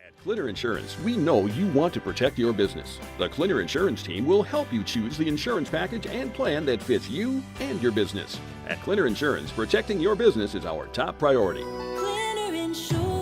At Clinner Insurance, we know you want to protect your business. The Clinner Insurance team will help you choose the insurance package and plan that fits you and your business. At Clinner Insurance, protecting your business is our top priority. Clinner Insurance.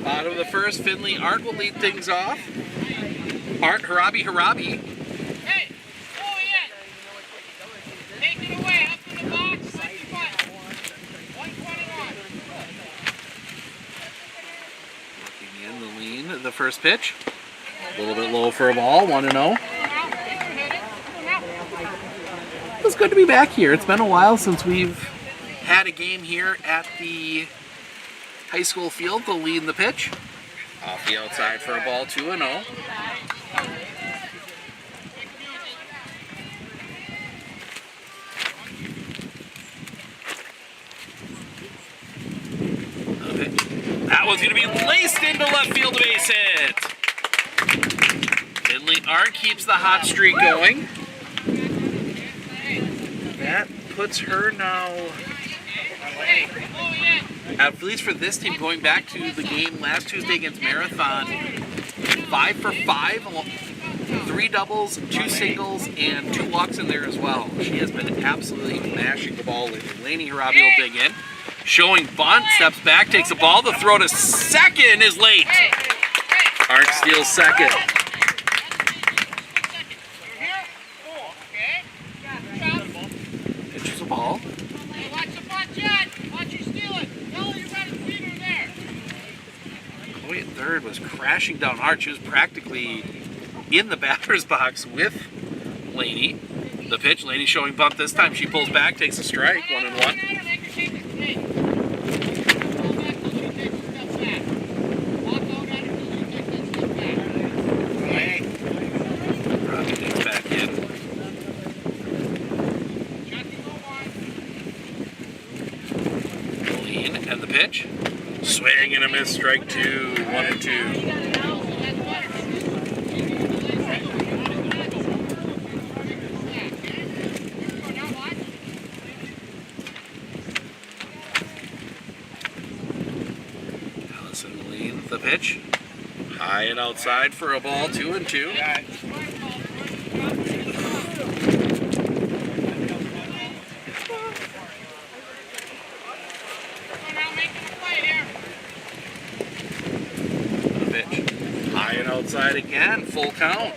Bottom of the first, Finley Art will lead things off. Art, Harabi. Hey! Oh, yeah! Take it away, up in the box, 65. 121. Working in the lean, the first pitch. A little bit low for a ball, 1-0. It's good to be back here. It's been a while since we've had a game here at the high school field. The lead in the pitch. Off the outside for a ball, 2-0. That one's going to be laced into left field, base hit. Finley Art keeps the hot streak going. That puts her now, at least for this team, going back to the game last Tuesday against Marathon, 5 for 5, 3 doubles, 2 singles, and 2 walks in there as well. She has been absolutely mashing the ball. Lainey Harabi will dig in. Showing bunt, steps back, takes the ball. The throw to second is late. Art steals second. Pitches the ball. Watch the butt, Jed. Watch you steal it. Tell her you got his feet are there. Chloe at third was crashing down Art. She was practically in the batter's box with Lainey. The pitch, Lainey showing bunt this time. She pulls back, takes a strike, 1-1. And the pitch, swing and a miss, strike 2, 1-2. Allison Lean, the pitch, high and outside for a ball, 2-2. High and outside again, full count.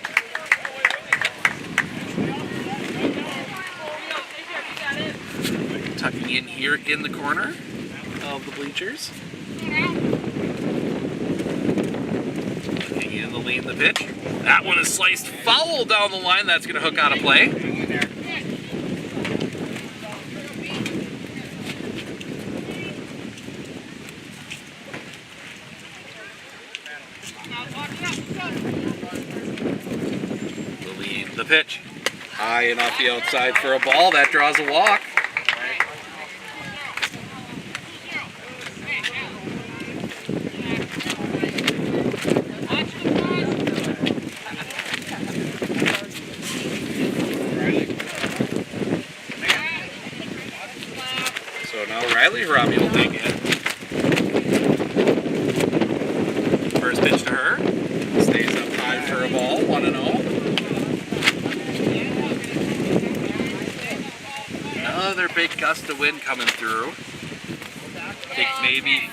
Tucking in here in the corner of the bleachers. Tucking in the lead in the pitch. That one is sliced foul down the line. That's going to hook out of play. The pitch, high and off the outside for a ball. That draws a walk. So now Riley Harabi will dig in. First pitch to her. Stays up high for a ball, 1-0. big gust of wind coming through. I think maybe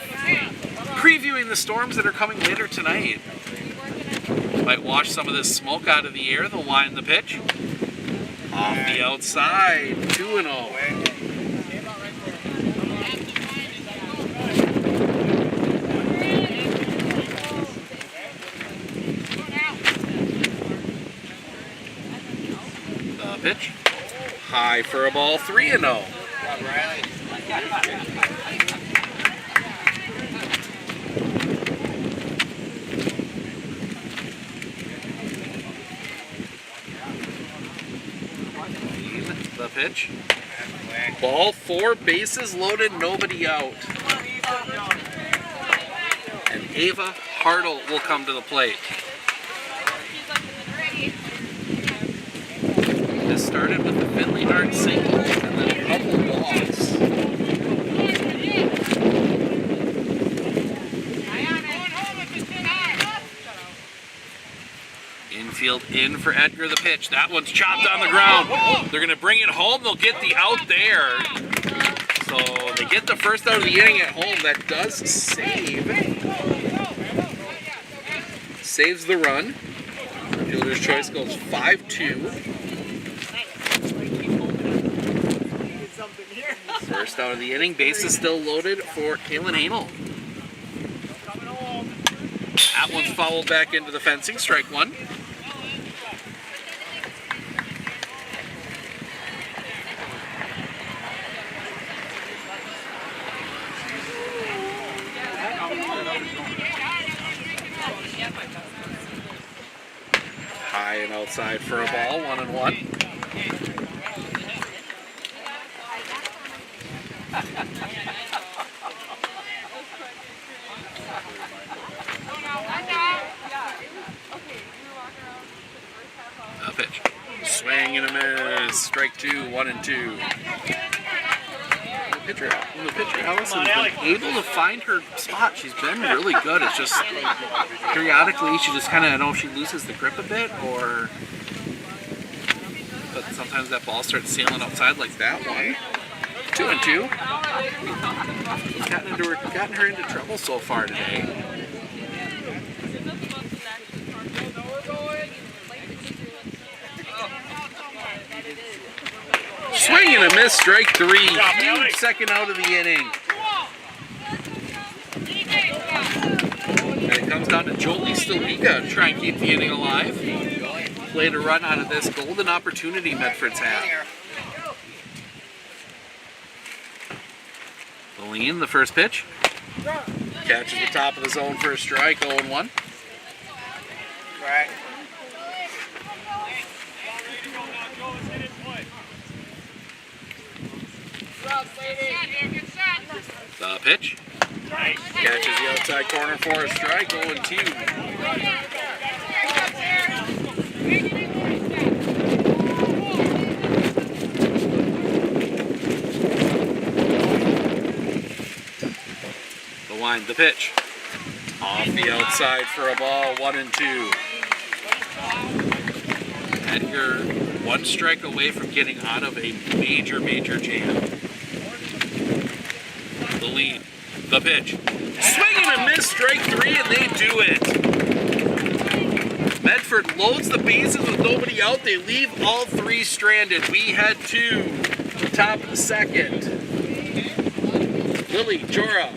previewing the storms that are coming later tonight. Might wash some of this smoke out of the air. They'll wind the pitch. Off the outside, 2-0. The pitch. High for a ball, 3-0. The pitch. Ball 4, bases loaded, nobody out. And Ava Hartle will come to the plate. This started with the Finley Hart single and then a couple walks. Infield in for Edgar, the pitch. That one's chopped on the ground. They're going to bring it home. They'll get the out there. So they get the first out of the inning at home. That does saves the run. Fielder's choice goes 5-2. First out of the inning. Base is still loaded for Kaylin Hanel. That one's fouled back into the fencing. Strike 1. High and outside for a ball, 1-1. A pitch. Swing and a miss. Strike 2, 1-2. The pitcher Allison's been able to find her spot. She's been really good. It's just periodically she just kind of, I don't know if she loses the grip a bit but sometimes that ball starts sailing outside like that one. 2-2. Gotten her into trouble so far today. Swing and a miss, strike 3. Huge second out of the inning. And it comes down to Jolie Staliga to try and keep the inning alive. Play to run out of this golden opportunity Medford's had. Lean, the first pitch. Catches the top of the zone for a strike, 0-1. Right. The pitch. Catches the outside corner for a strike, 0-2. The wind, the pitch. Off the outside for a ball, 1-2. Edgar, 1 strike away from getting out of a major jam. The lead, the pitch. Swing and a miss, strike 3, and they do it. Medford loads the bases with nobody out. They leave all 3 stranded. We head to the top of the second. Lily, Georgia,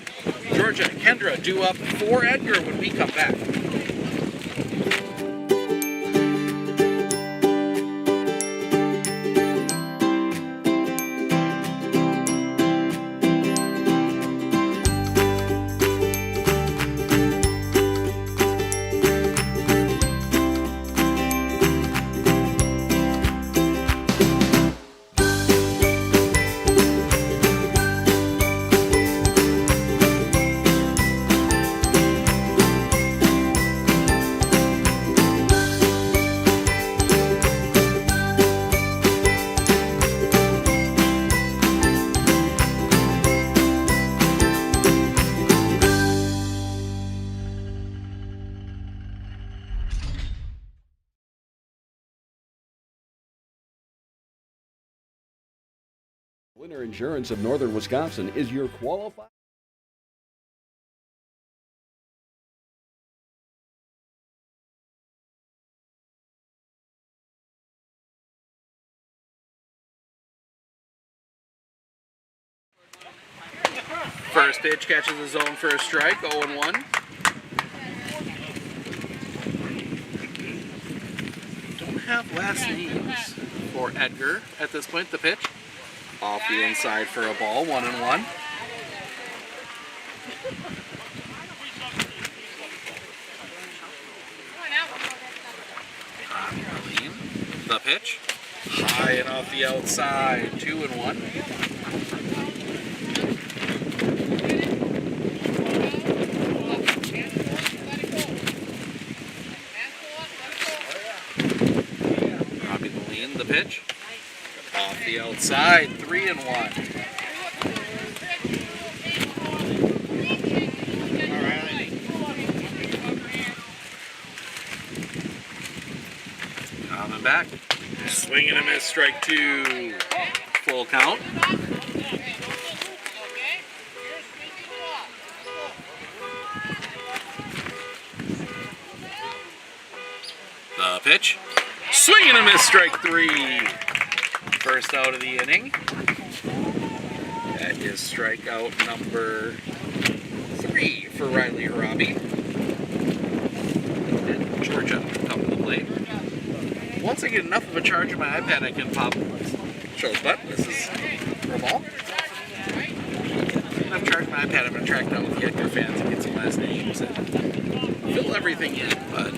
and Kendra due up for Edgar when we come back. Clinner Insurance of Northern Wisconsin is your qualified. First pitch catches the zone for a strike, 0-1. Don't have last names for Edgar at this point. The pitch off the inside for a ball, 1-1. The pitch high and off the outside, 2-1. The pitch off the outside, 3-1. Coming back, swing and a miss, strike 2. Full count. The pitch. Swing and a miss, strike 3. First out of the inning. That is strikeout number 3 for Riley Harabi. And Georgia come to the plate. Once I get enough of a charge on my iPad, I can pop show the button. This is for a ball. I've charged my iPad. I'm going to track down with the Edgar fans and get some last names and fill everything in, but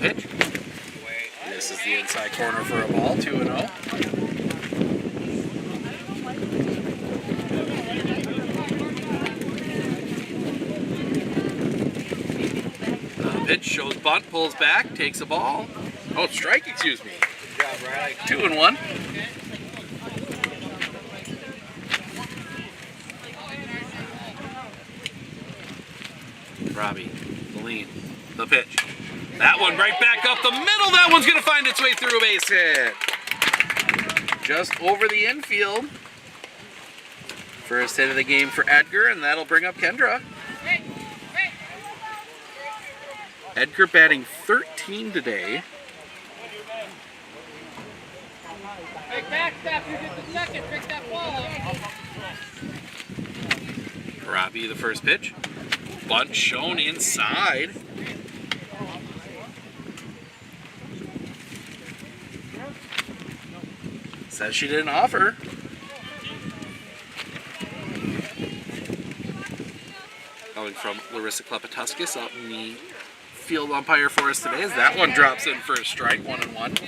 pitch. This is the inside corner for a ball, 2-0. Pitch shows bunt, pulls back, takes a ball. Oh, strike, excuse me. Good job, Riley. 2-1. Robbie, the lead, the pitch. That one right back up the middle. That one's going to find its way through a base hit. Just over the infield. First hit of the game for Edgar, and that'll bring up Kendra. Edgar batting 13 today. Big back step, you get the second, pick that ball up. Robbie, the first pitch. Bunt shown inside. Says she didn't offer. Coming from Larissa Klepatuskas out in the field umpire for us today as that one drops in for a strike, 1-1.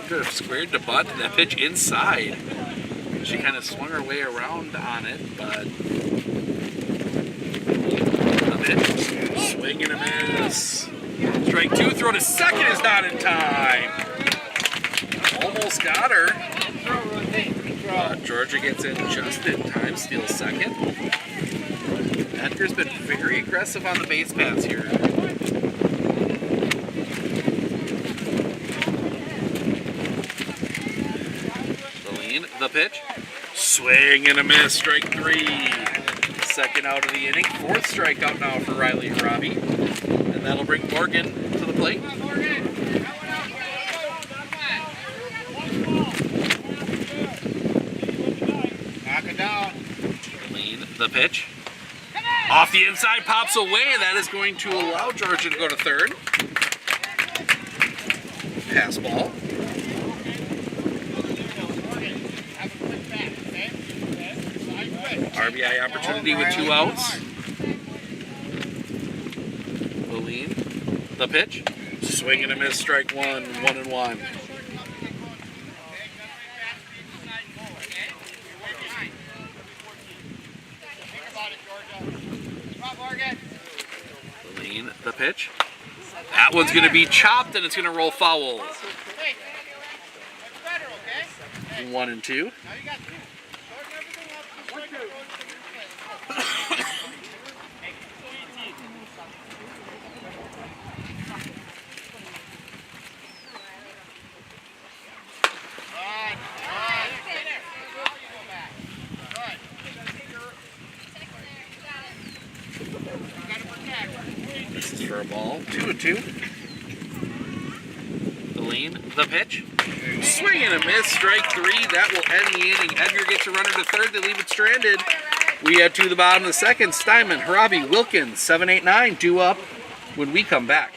Could have squared the butt and that pitch inside. She kind of swung her way around on it, but the pitch, swing and a miss. Strike 2, throw to second is not in time. Almost got her. Georgia gets in just in time, steals second. Edgar's been very aggressive on the base paths here. The lean, the pitch. Swing and a miss, strike 3. Second out of the inning. Fourth strikeout now for Riley Harabi. And that'll bring Morgan to the plate. Lean, the pitch. Off the inside, pops away. That is going to allow Georgia to go to third. Pass ball. RBI opportunity with 2 outs. The lean, the pitch. Swing and a miss, strike 1, 1-1. The lean, the pitch. That one's going to be chopped and it's going to roll foul. 1-2. ball. 2-2. The lean, the pitch. Swing and a miss, strike 3. That will end the inning. Edgar gets a runner to third. They leave it stranded. We head to the bottom of the second. Steinman, Harabi, Wilkins, 7, 8, 9 due up when we come back.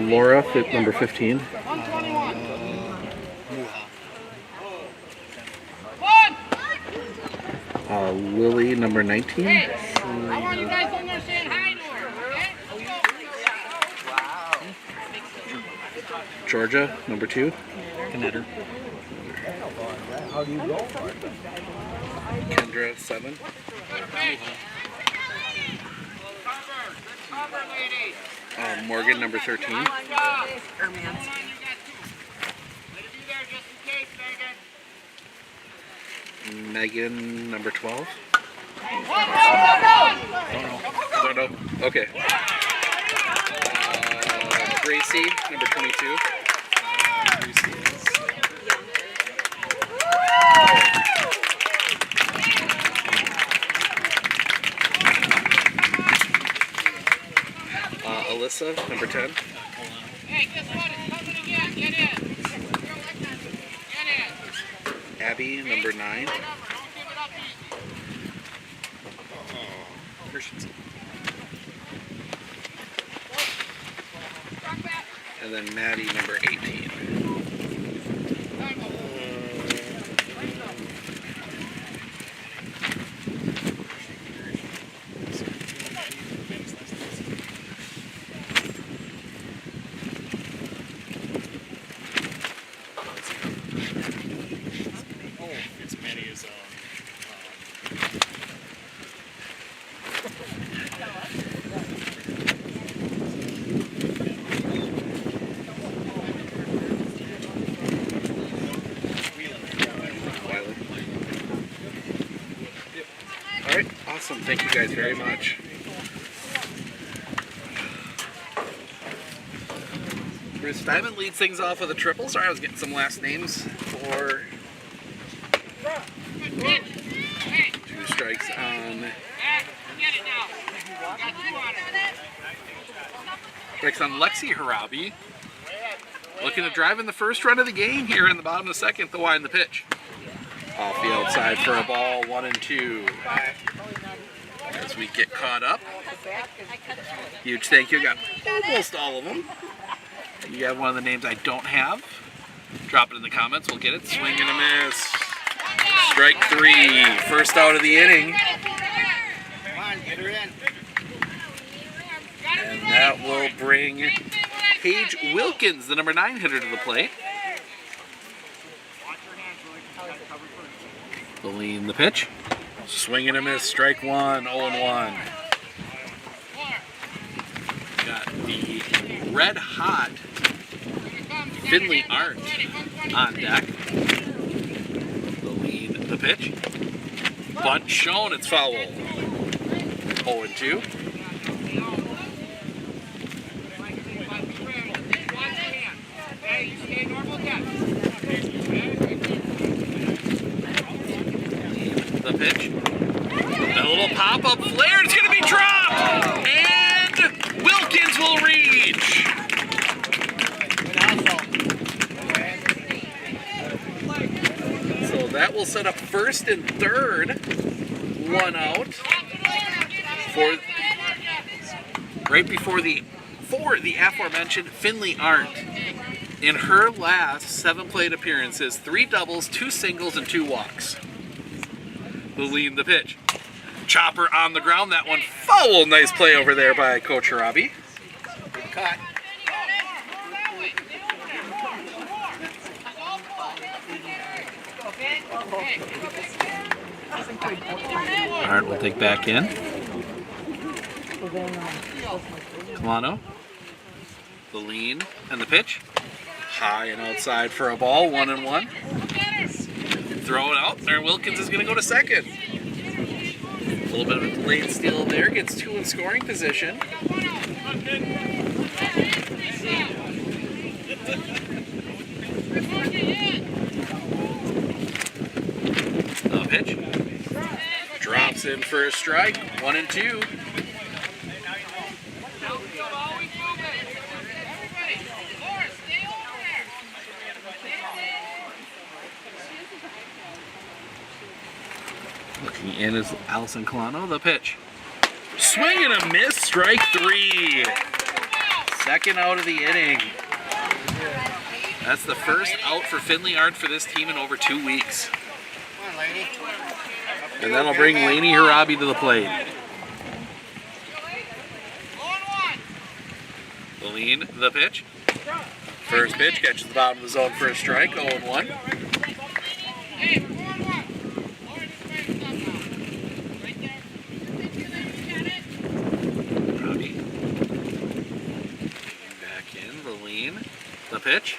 Laura, number 15. Lily, number 19. Hey, I want you guys in there saying hi to her, okay? Georgia, number 2. Knetter. Kendra, 7. Morgan, number 13. Megan, number 12. Don't know. Okay. Gracie, number 22. Alyssa, number 10. Hey, guess what? It's coming again. Get in. Get in. Abby, number 9. Don't give it up easy. And then Maddie, number 18. Alright, awesome. Thank you guys very much. Bruce Diamond leads things off with a triple. Sorry, I was getting some last names for 2 strikes on. Strikes on Lexi Harabi. Looking to drive in the first run of the game here in the bottom of the second. The wind the pitch. Off the outside for a ball, 1-2. As we get caught up. Huge thank you. Got almost all of them. You have one of the names I don't have. Drop it in the comments. We'll get it. Swing and a miss. Strike 3. First out of the inning. And that will bring Paige Wilkins, the number 9 hitter, to the plate. The lean, the pitch. Swing and a miss, strike 1, 0-1. Got the red hot Finley Art on deck. The lean, the pitch. Bunt shown, it's foul. 0-2. The pitch. A little pop-up flare. It's going to be dropped. set up first and third. One out. Right before the aforementioned Finley Arndt. In her last 7 plate appearances, 3 doubles, 2 singles, and 2 walks. The lead, the pitch. Chopper on the ground. That one foul. Nice play over there by Coach Harabi. Good cut. Arndt will take back in. Colano. The lean and the pitch. High and outside for a ball. 1-1. Throw it out there. Wilkins is going to go to second. A little bit of a delayed steal there. Gets 2 in scoring position. The pitch. Drops in for a strike. 1-2. Looking in is Allison Colano. The pitch. Swing and a miss. Strike 3. Second out of the inning. That's the first out for Finley Arndt for this team in over 2 weeks. And that'll bring Lainey Harabi to the plate. The lean, the pitch. First pitch catches the bottom of the zone for a strike. 0-1. Harabi. Back in, the lean, the pitch.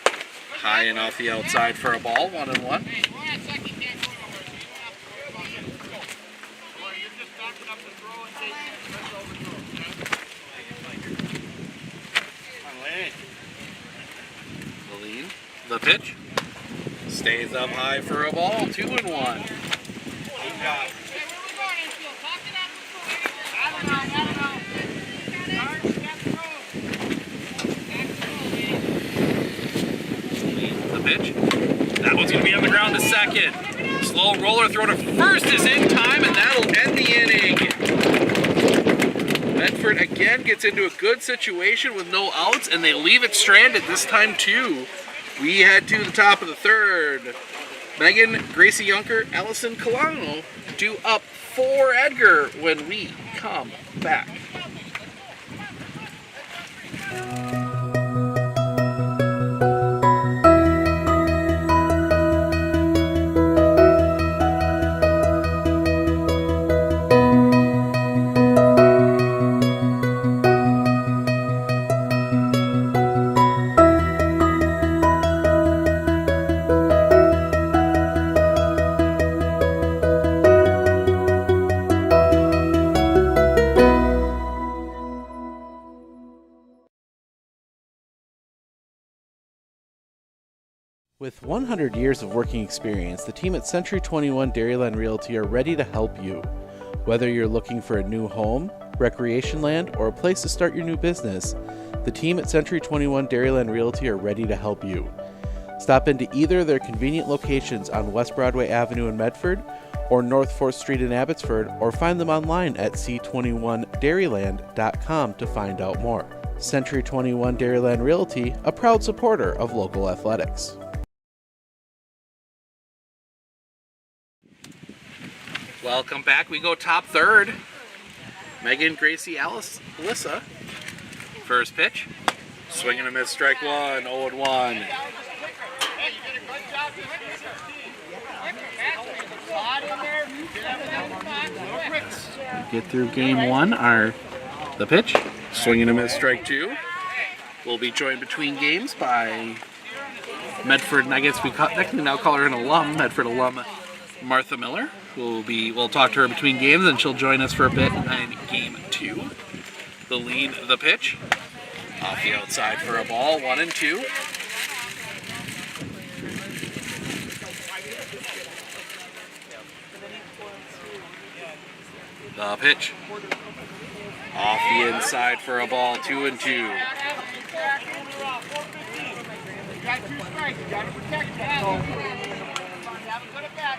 High and off the outside for a ball. 1-1. The lean, the pitch. Stays up high for a ball. 2-1. Good job. The pitch. That one's going to be on the ground to second. Slow roller throw to first is in time, and that'll end the inning. Medford again gets into a good situation with no outs, and they leave it stranded this time too. We head to the top of the third. Megan, Gracie Junker, Allison Colano due up for Edgar when we come back. With 100 years of working experience, the team at Century 21 Dairyland Realty are ready to help you. Whether you're looking for a new home, recreation land, or a place to start your new business, the team at Century 21 Dairyland Realty are ready to help you. Stop into either of their convenient locations on West Broadway Avenue in Medford or North 4th Street in Abbotsford, or find them online at c21dairyland.com to find out more. Century 21 Dairyland Realty, a proud supporter of local athletics. Welcome back. We go top third. Megan, Gracie, Alice, Alyssa. First pitch. Swing and a miss, strike 1, 0-1. Get through game 1. The pitch. Swing and a miss, strike 2. We'll be joined between games by Medford, and I guess we technically now call her an alum, Medford alum, Martha Miller. We'll talk to her between games, and she'll join us for a bit in game 2. The lead, the pitch. Off the outside for a ball, 1-2. The pitch. Off the inside for a ball, 2-2. You got 2 strikes. You got to protect that. Have a good at bat.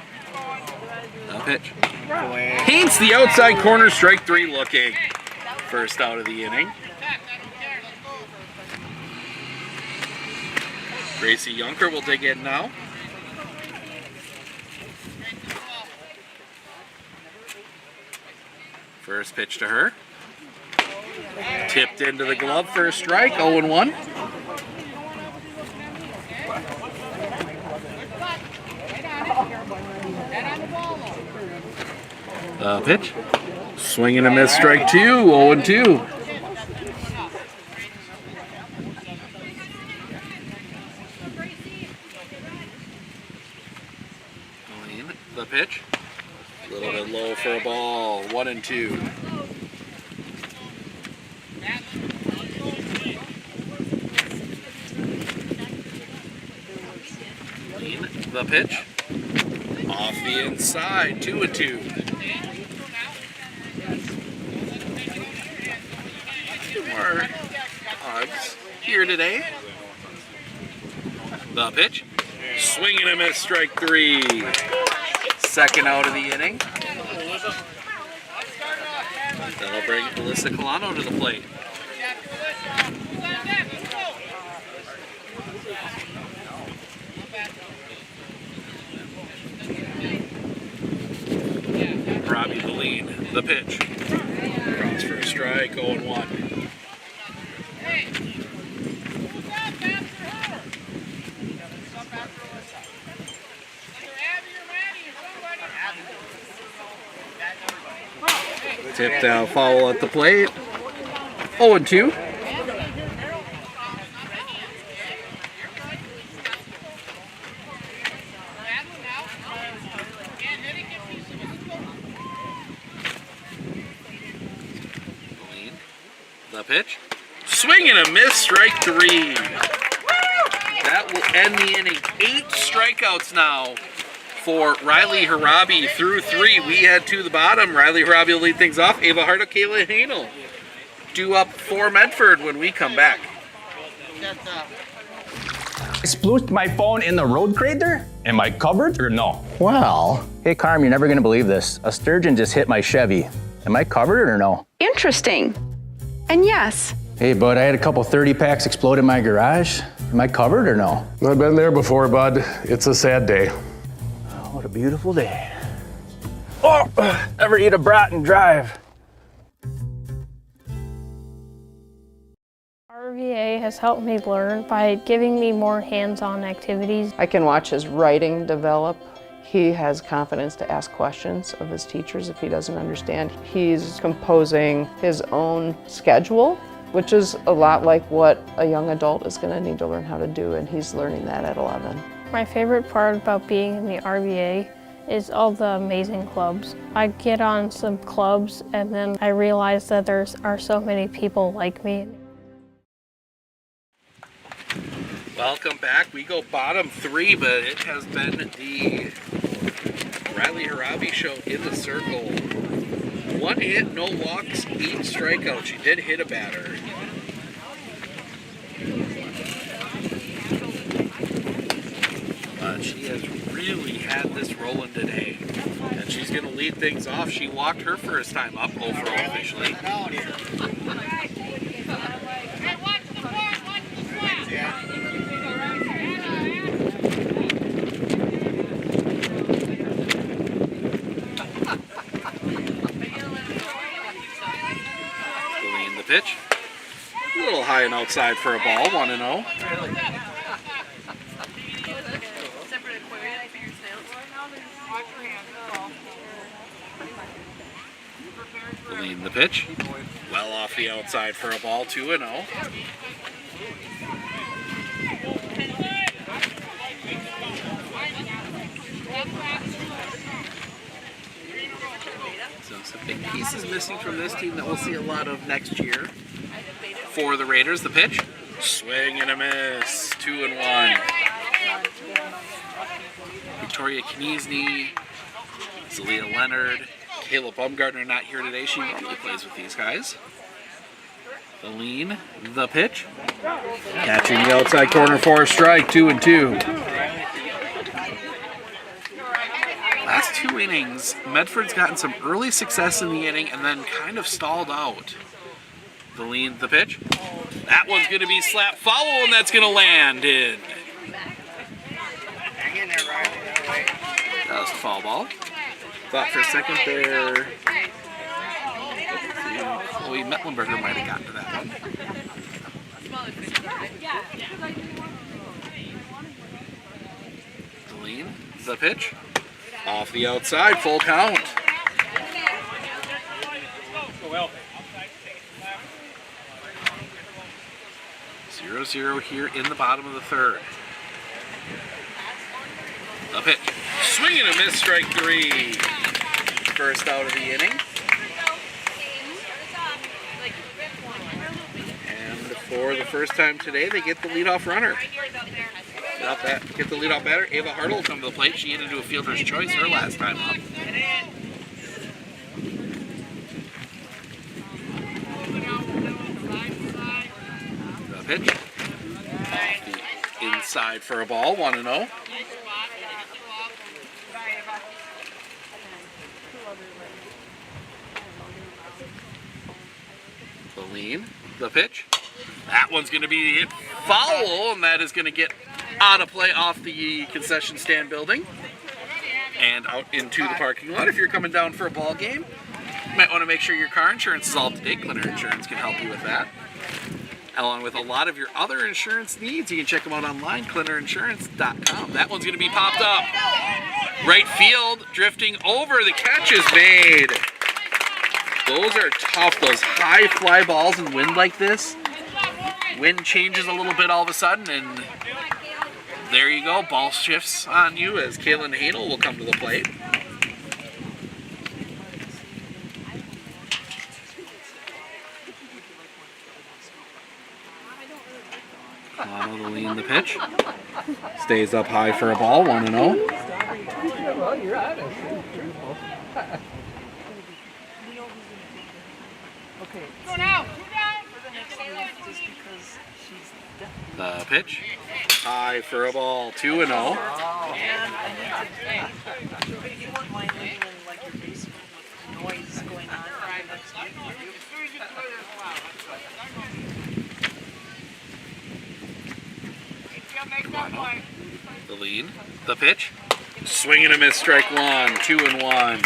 The pitch. Paints the outside corner, strike 3 looking. First out of the inning. Gracie Yunker will dig in now. First pitch to her. Tipped into the glove for a strike, 0-1. Pitch. Swing and a miss, strike 2, 0-2. The pitch. A little bit low for a ball, 1-2. The pitch. Off the inside, 2-2. More odds here today. The pitch. Swing and a miss, strike 3. Second out of the inning. That'll bring Alyssa Colano to the plate. Robbie Boleen, the pitch. Cross for a strike, 0-1. Tipped out, foul at the plate. 0-2. The pitch. Swing and a miss, strike 3. That will end the inning. 8 strikeouts now for Riley Harabi through 3. We head to the bottom. Riley Harabi will lead things off. Ava Hardo, Kayla Hanel due up for Medford when we come back. I splooshed my phone in the road crater? Am I covered or no? Well, Hey Carm, you're never gonna believe this. A sturgeon just hit my Chevy. Am I covered or no? Interesting. And yes. Hey bud, I had a couple 30 packs explode in my garage. Am I covered or no? I've been there before, bud. It's a sad day. What a beautiful day. Oh, ever eat a brat and drive? RVA has helped me learn by giving me more hands-on activities. I can watch his writing develop. He has confidence to ask questions of his teachers if he doesn't understand. He's composing his own schedule, which is a lot like what a young adult is going to need to learn how to do, and he's learning that at 11. My favorite part about being in the RVA is all the amazing clubs. I get on some clubs and then I realize that there are so many people like me. Welcome back. We go bottom 3, but it has been the Riley Harabi show in the circle. 1 hit, no walks, 8 strikeouts. She did hit a batter. But she has really had this rolling today. And she's going to lead things off. She walked her first time up, 0 for 0 officially. The pitch. A little high and outside for a ball, 1-0. Lean the pitch. Well off the outside for a ball, 2-0. So some big pieces missing from this team that we'll see a lot of next year. For the Raiders, the pitch. Swing and a miss, 2-1. Victoria Kniesny, Zalia Leonard, Kayla Baumgartner not here today. She normally plays with these guys. The lean, the pitch. Catching the outside corner for a strike, 2-2. 2 innings, Medford's gotten some early success in the inning and then kind of stalled out. The pitch. That one's going to be slap foul, and that's going to land in. Just foul ball. Thought for a second there. Chloe Mecklenburger might have gotten to that one. The pitch. Off the outside, full count. 0-0 here in the bottom of the third. The pitch. Swing and a miss, strike 3. First out of the inning. And for the first time today, they get the leadoff runner. Get the leadoff batter. Ava Hartle will come to the plate. She had to do a fielder's choice her last time up. The pitch. Off the inside for a ball, 1-0. The lean, the pitch. That one's going to be hit foul, and that is going to get out of play off the concession stand building and out into the parking lot. If you're coming down for a ball game, you might want to make sure your car insurance is all up to date. Clinner Insurance can help you with that. Along with a lot of your other insurance needs, you can check them out online, clinnerinsurance.com. That one's going to be popped up. Right field, drifting over. The catch is made. Those are tough, those high fly balls in wind like this. Wind changes a little bit all of a sudden, and there you go. Ball shifts on you as Kaylin Hanel will come to the plate. The lean, the pitch. Stays up high for a ball, 1-0. Well, you're honest. Okay. Go now. The pitch. High for a ball, 2-0. You won't mind living in like your basement with noise going on. The lead, the pitch. Swing and a miss, strike 1, 2-1.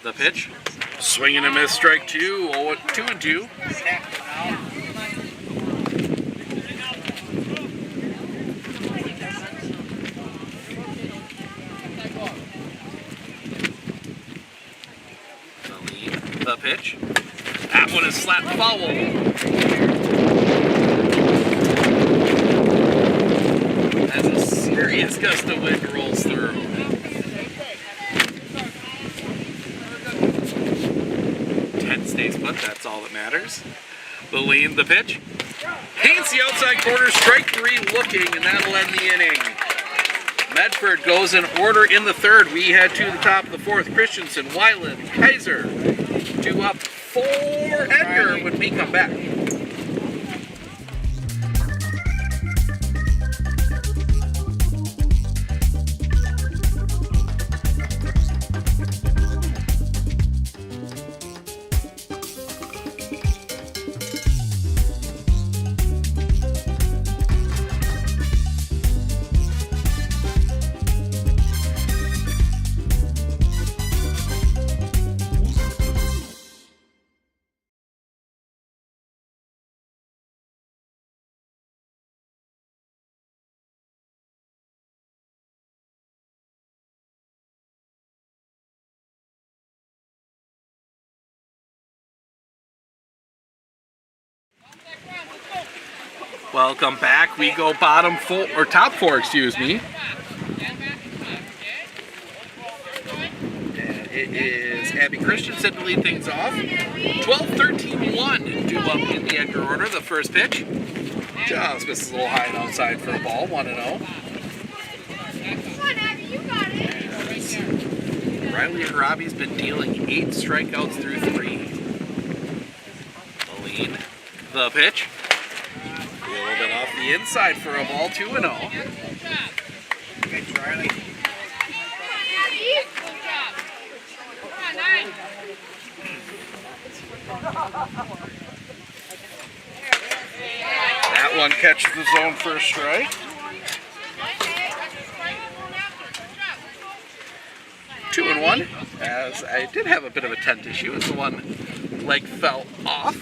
The pitch. Swing and a miss, strike 2, 2-2. The pitch. That one is slapped foul. As a serious gust of wind rolls through. Stays put, that's all that matters. The lean, the pitch. Paints the outside corner, strike 3 looking, and that'll end the inning. Medford goes in order in the third. We head to the top of the fourth. Christensen, Weiland, Kaiser. 2 up for Edgar when we come back. Welcome back. We go top four, excuse me. And it is Abby Christensen to lead things off. 12-13-1 due up in the Edgar order. The first pitch. Just misses a little high and outside for a ball, 1-0. Riley Harabi's been dealing 8 strikeouts through 3. The lead. The pitch. A little bit off the inside for a ball, 2-0. Good, Riley. That one catches the zone for a strike. 2-1, as I did have a bit of a tent issue as the one leg fell off.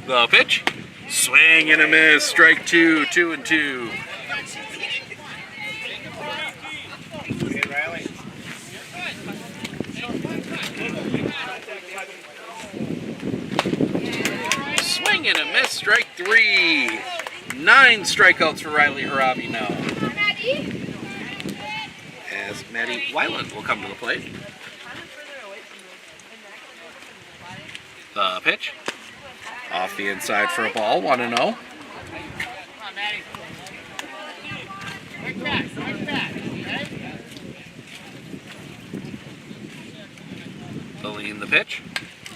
The pitch, swing and a miss, strike 2, 2-2. Good, Riley. Swing and a miss, strike 3. 9 strikeouts for Riley Harabi now. As Maddie Weiland will come to the plate. The pitch. Off the inside for a ball, 1-0. The lean, the pitch.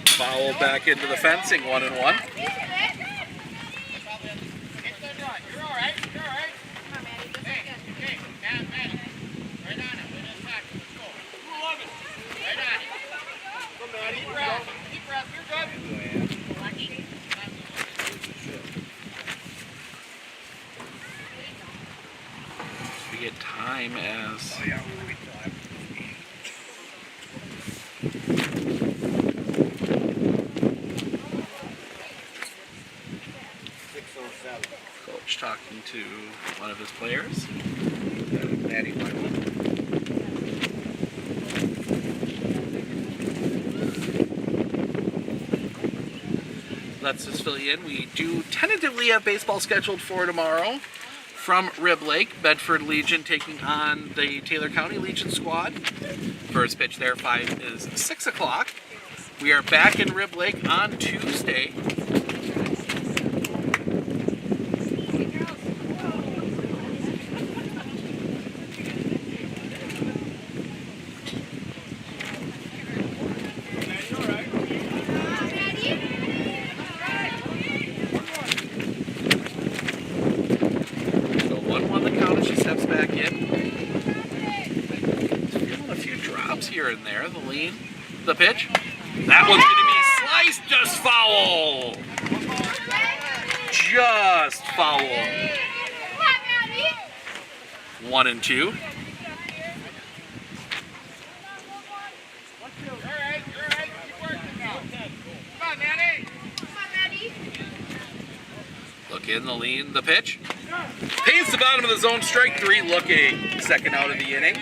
Foul back into the fencing, 1-1. We get time as coach talking to one of his players, Maddie Weiland. Let's just fill you in. We do tentatively have baseball scheduled for tomorrow from Rib Lake. Medford Legion taking on the Taylor County Legion squad. First pitch there, 5 is 6 o'clock. We are back in Rib Lake on Tuesday. Here and there, the lean, the pitch. That one's going to be sliced, just foul. Just foul. 1-2. Look in, the lean, the pitch. Paints the bottom of the zone, strike 3, looking. Second out of the inning.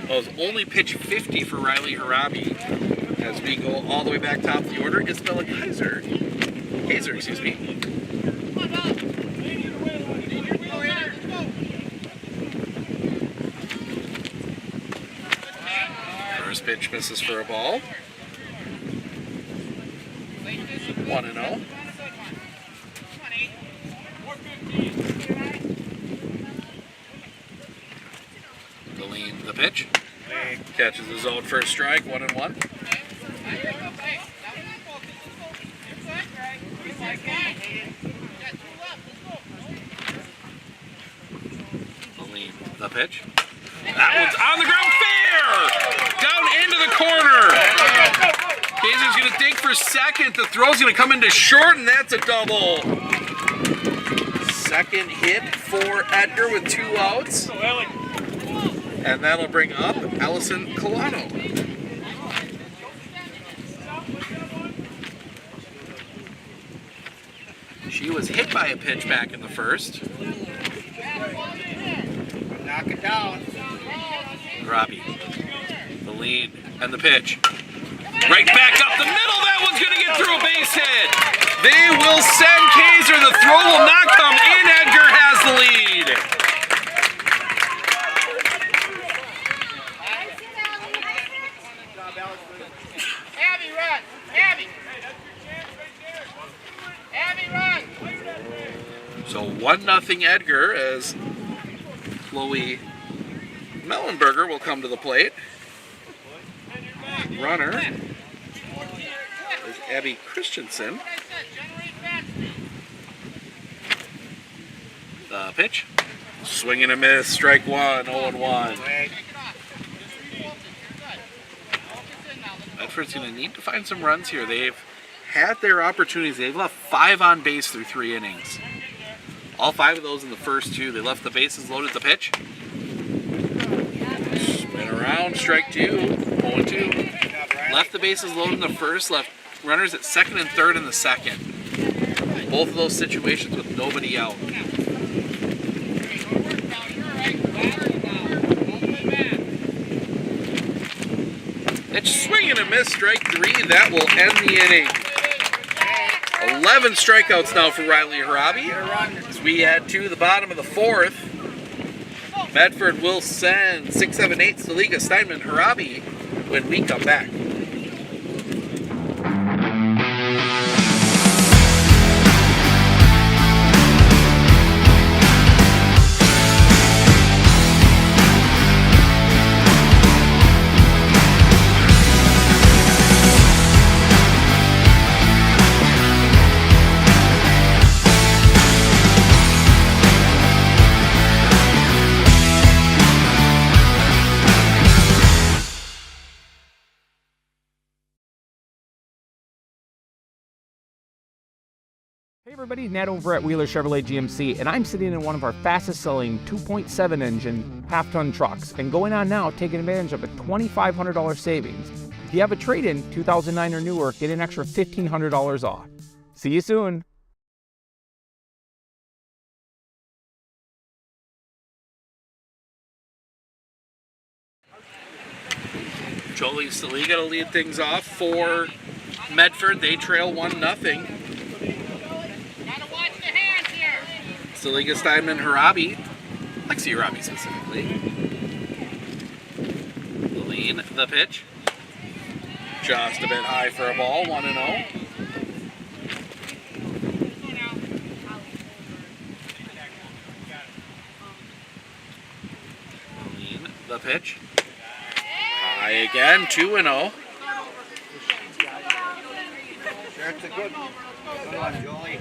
Those only pitch 50 for Riley Harabi as we go all the way back top of the order. Isabella Kaiser, excuse me. First pitch misses for a ball. 1-0. The pitch. Catches the zone for a strike, 1-1. The pitch. That one's on the ground, fair! Down into the corner. Kaiser's going to dig for second. The throw's going to come into short, and that's a double. Second hit for Edgar with 2 outs. And that'll bring up Allison Colano. She was hit by a pitch back in the first. Knock it down. Robbie, the lead, and the pitch. Right back up the middle. That one's going to get through a base hit. They will send Kaiser. The throw will not come in. Edgar has the lead. Abby, run! Abby! Abby, run! So 1-0 Edgar as Chloe Mellenberger will come to the plate. Runner is Abby Christensen. The pitch. Swing and a miss, strike one, 0-1. Medford's going to need to find some runs here. They've had their opportunities. They've left 5 on base through 3 innings. All 5 of those in the first 2. They left the bases loaded. The pitch. Spin around, strike 2, 0-2. Left the bases loaded in the first, left runners at second and third in the second. Both of those situations with nobody out. It's swing and a miss, strike 3. That will end the inning. 11 strikeouts now for Riley Harabi. As we head to the bottom of the 4th, Medford will send 6-7-8 Saliga, Steinman, Harabi when we come back. Hey everybody, Ned over at Wheeler Chevrolet GMC, and I'm sitting in one of our fastest selling 2.7 engine half-ton trucks, and going on now taking advantage of a $2,500 savings. If you have a trade-in 2009 or newer, get an extra $1,500 off. See you soon. Jolie Saliga to lead things off for Medford. They trail 1-0. Saliga, Steinman, Harabi. Lexi Harabi specifically. The lean, the pitch. Just a bit high for a ball, 1-0. The lean, the pitch. High again, 2-0. That's a good one. Good one, Jolie.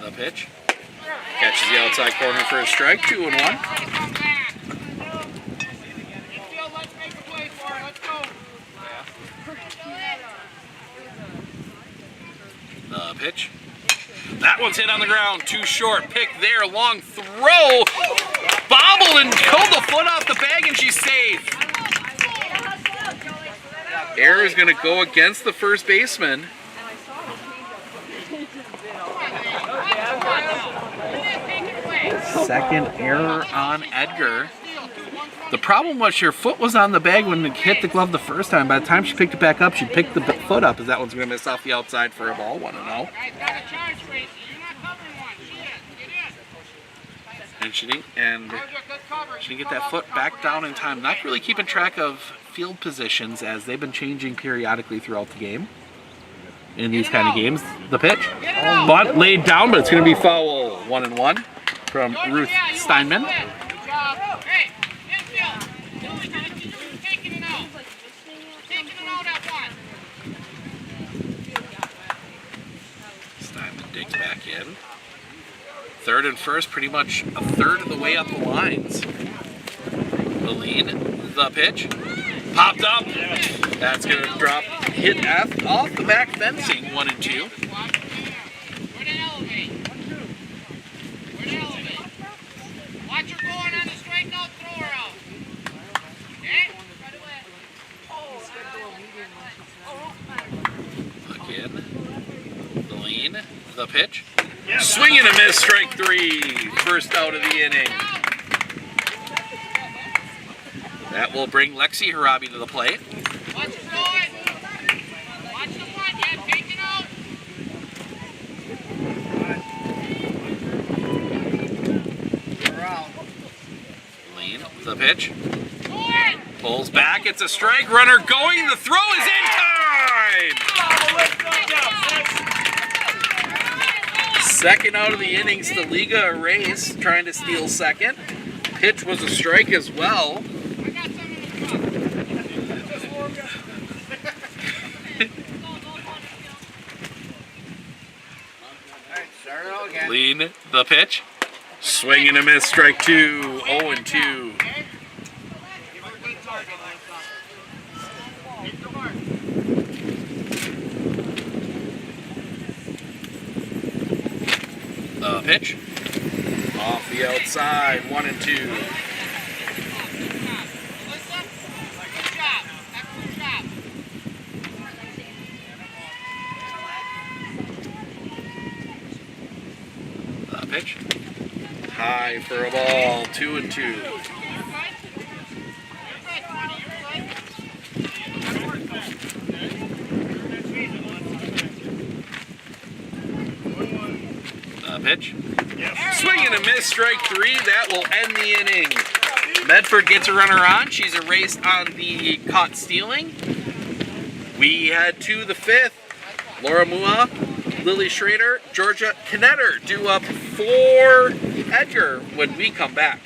The pitch. Catches the outside corner for a strike, 2-1. The pitch. That one's hit on the ground, too short. Pick there, long throw. Bobbled and pulled the foot off the bag, and she's safe. Error is going to go against the first baseman. Second error on Edgar. The problem was her foot was on the bag when it hit the glove the first time. By the time she picked it back up, she picked the foot up, as that one's going to miss off the outside for a ball, 1-0. And she didn't get that foot back down in time. Not really keeping track of field positions, as they've been changing periodically throughout the game. In these kind of games, the pitch. Bunt laid down, but it's going to be foul. 1-1 from Ruth Steinman. Steinman digs back in. Third and first, pretty much a third of the way up the lines. The lean, the pitch. Popped up. That's going to drop, hit off the back fencing, 1-2. Watch her going on the strikeout, throw her out. Okay? Again, the lean, the pitch. Swing and a miss, strike 3. First out of the inning. That will bring Lexi Harabi to the plate. Watch it going. Watch the front, yeah, take it out. Lean, the pitch. Pulls back, it's a strike. Runner going, the throw is in time! Second out of the inning, Staliga erased, trying to steal second. Pitch was a strike as well. Lean the pitch. Swing and a miss, strike two, 0-2. The pitch. Off the outside, 1-2. The pitch. High for a ball, 2-2. Pitch. Swing and a miss, strike three. That will end the inning. Medford gets a runner on. She's erased on the caught stealing. We head to the fifth. Laura Mua, Lily Schrader, Georgia Knetter due up for Edgar when we come back.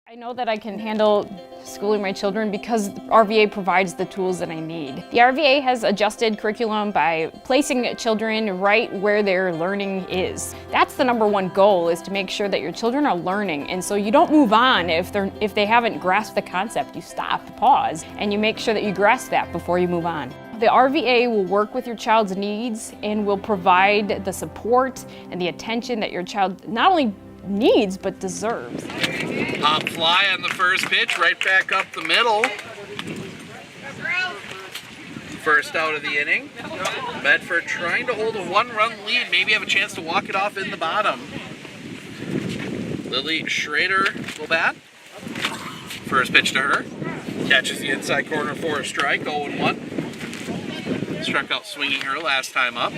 I know that I can handle schooling my children because RVA provides the tools that I need. The RVA has adjusted curriculum by placing children right where their learning is. That's the number one goal, is to make sure that your children are learning, and so you don't move on if they haven't grasped the concept. You stop, pause, and you make sure that you grasp that before you move on. The RVA will work with your child's needs and will provide the support and the attention that your child not only needs but deserves. Pop fly on the first pitch, right back up the middle. First out of the inning. Medford trying to hold a one-run lead, maybe have a chance to walk it off in the bottom. Lily Schrader will bat. First pitch to her. Catches the inside corner for a strike, 0-1. Struck out swinging her last time up.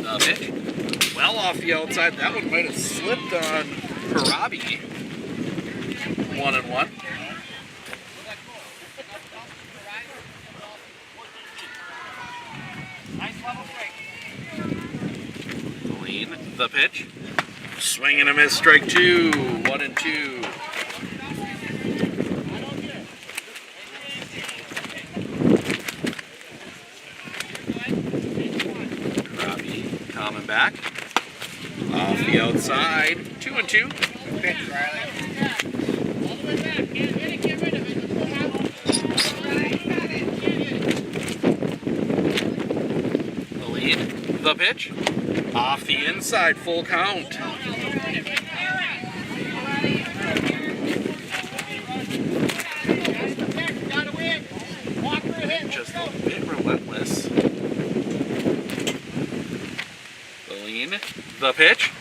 The pitch. Well off the outside. That one might have slipped on Karabi. 1-1. Lean the pitch. Swing and a miss, strike two. 1-2. Coming back. Off the outside. 2-2. Pitch, Riley. All the way back. Get rid of it. The lead. The pitch. Off the inside. Full count. Just a bit relentless. The pitch.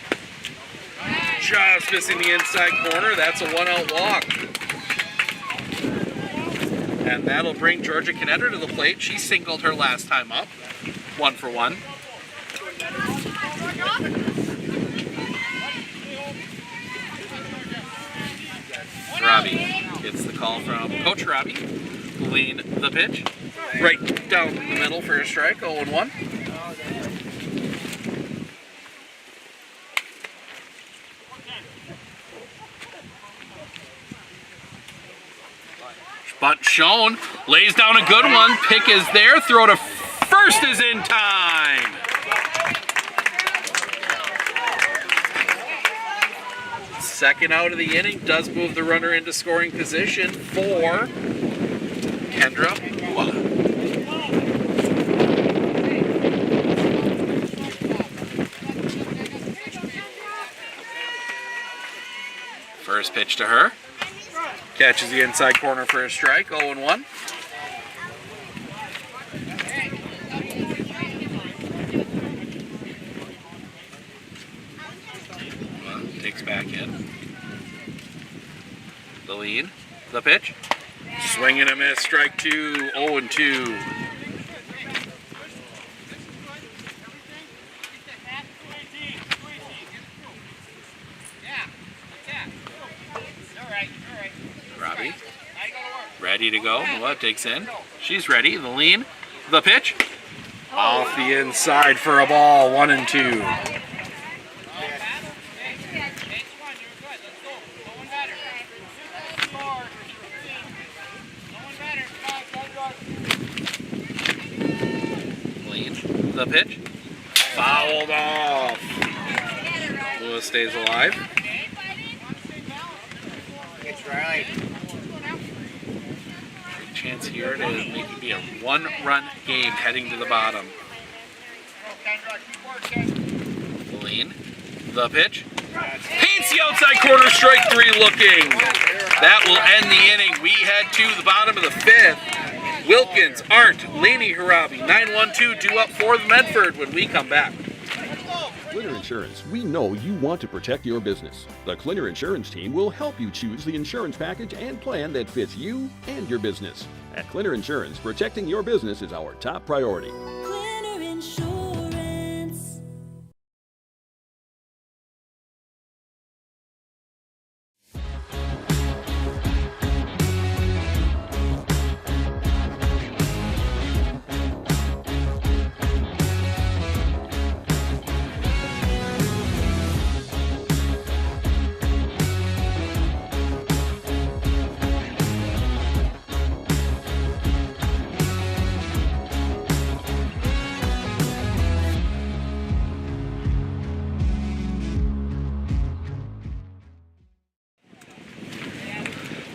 Just missing the inside corner. That's a one-out walk. And that'll bring Georgia Knetter to the plate. She singled her last time up. 1-for-1. Robbie gets the call from Coach Robbie. Lean the pitch. Right down the middle for a strike. 0-1. But shown, lays down a good one. Pick is there. Throw to first is in time. Second out of the inning does move the runner into scoring position for Kendra. First pitch to her. Catches the inside corner for a strike, 0-1. in. The lean. The pitch. Swing and a miss. Strike 2. 0-2. Robbie. Ready to go. Noah takes in. She's ready. The lean. The pitch. Off the inside for a ball. 1-2. The pitch. Fouled off. Lewis stays alive. It's right. Big chance here to make it be a one-run game heading to the bottom. Lean. The pitch. Paints the outside corner. Strike 3 looking. That will end the inning. We head to the bottom of the 5th. Wilkins, Arndt, Laney, Harabi, 9-1-2 due up for the Medford when we come back. Clinner Insurance, we know you want to protect your business. The Clinner Insurance team will help you choose the insurance package and plan that fits you and your business. At Clinner Insurance, protecting your business is our top priority. Clinner Insurance.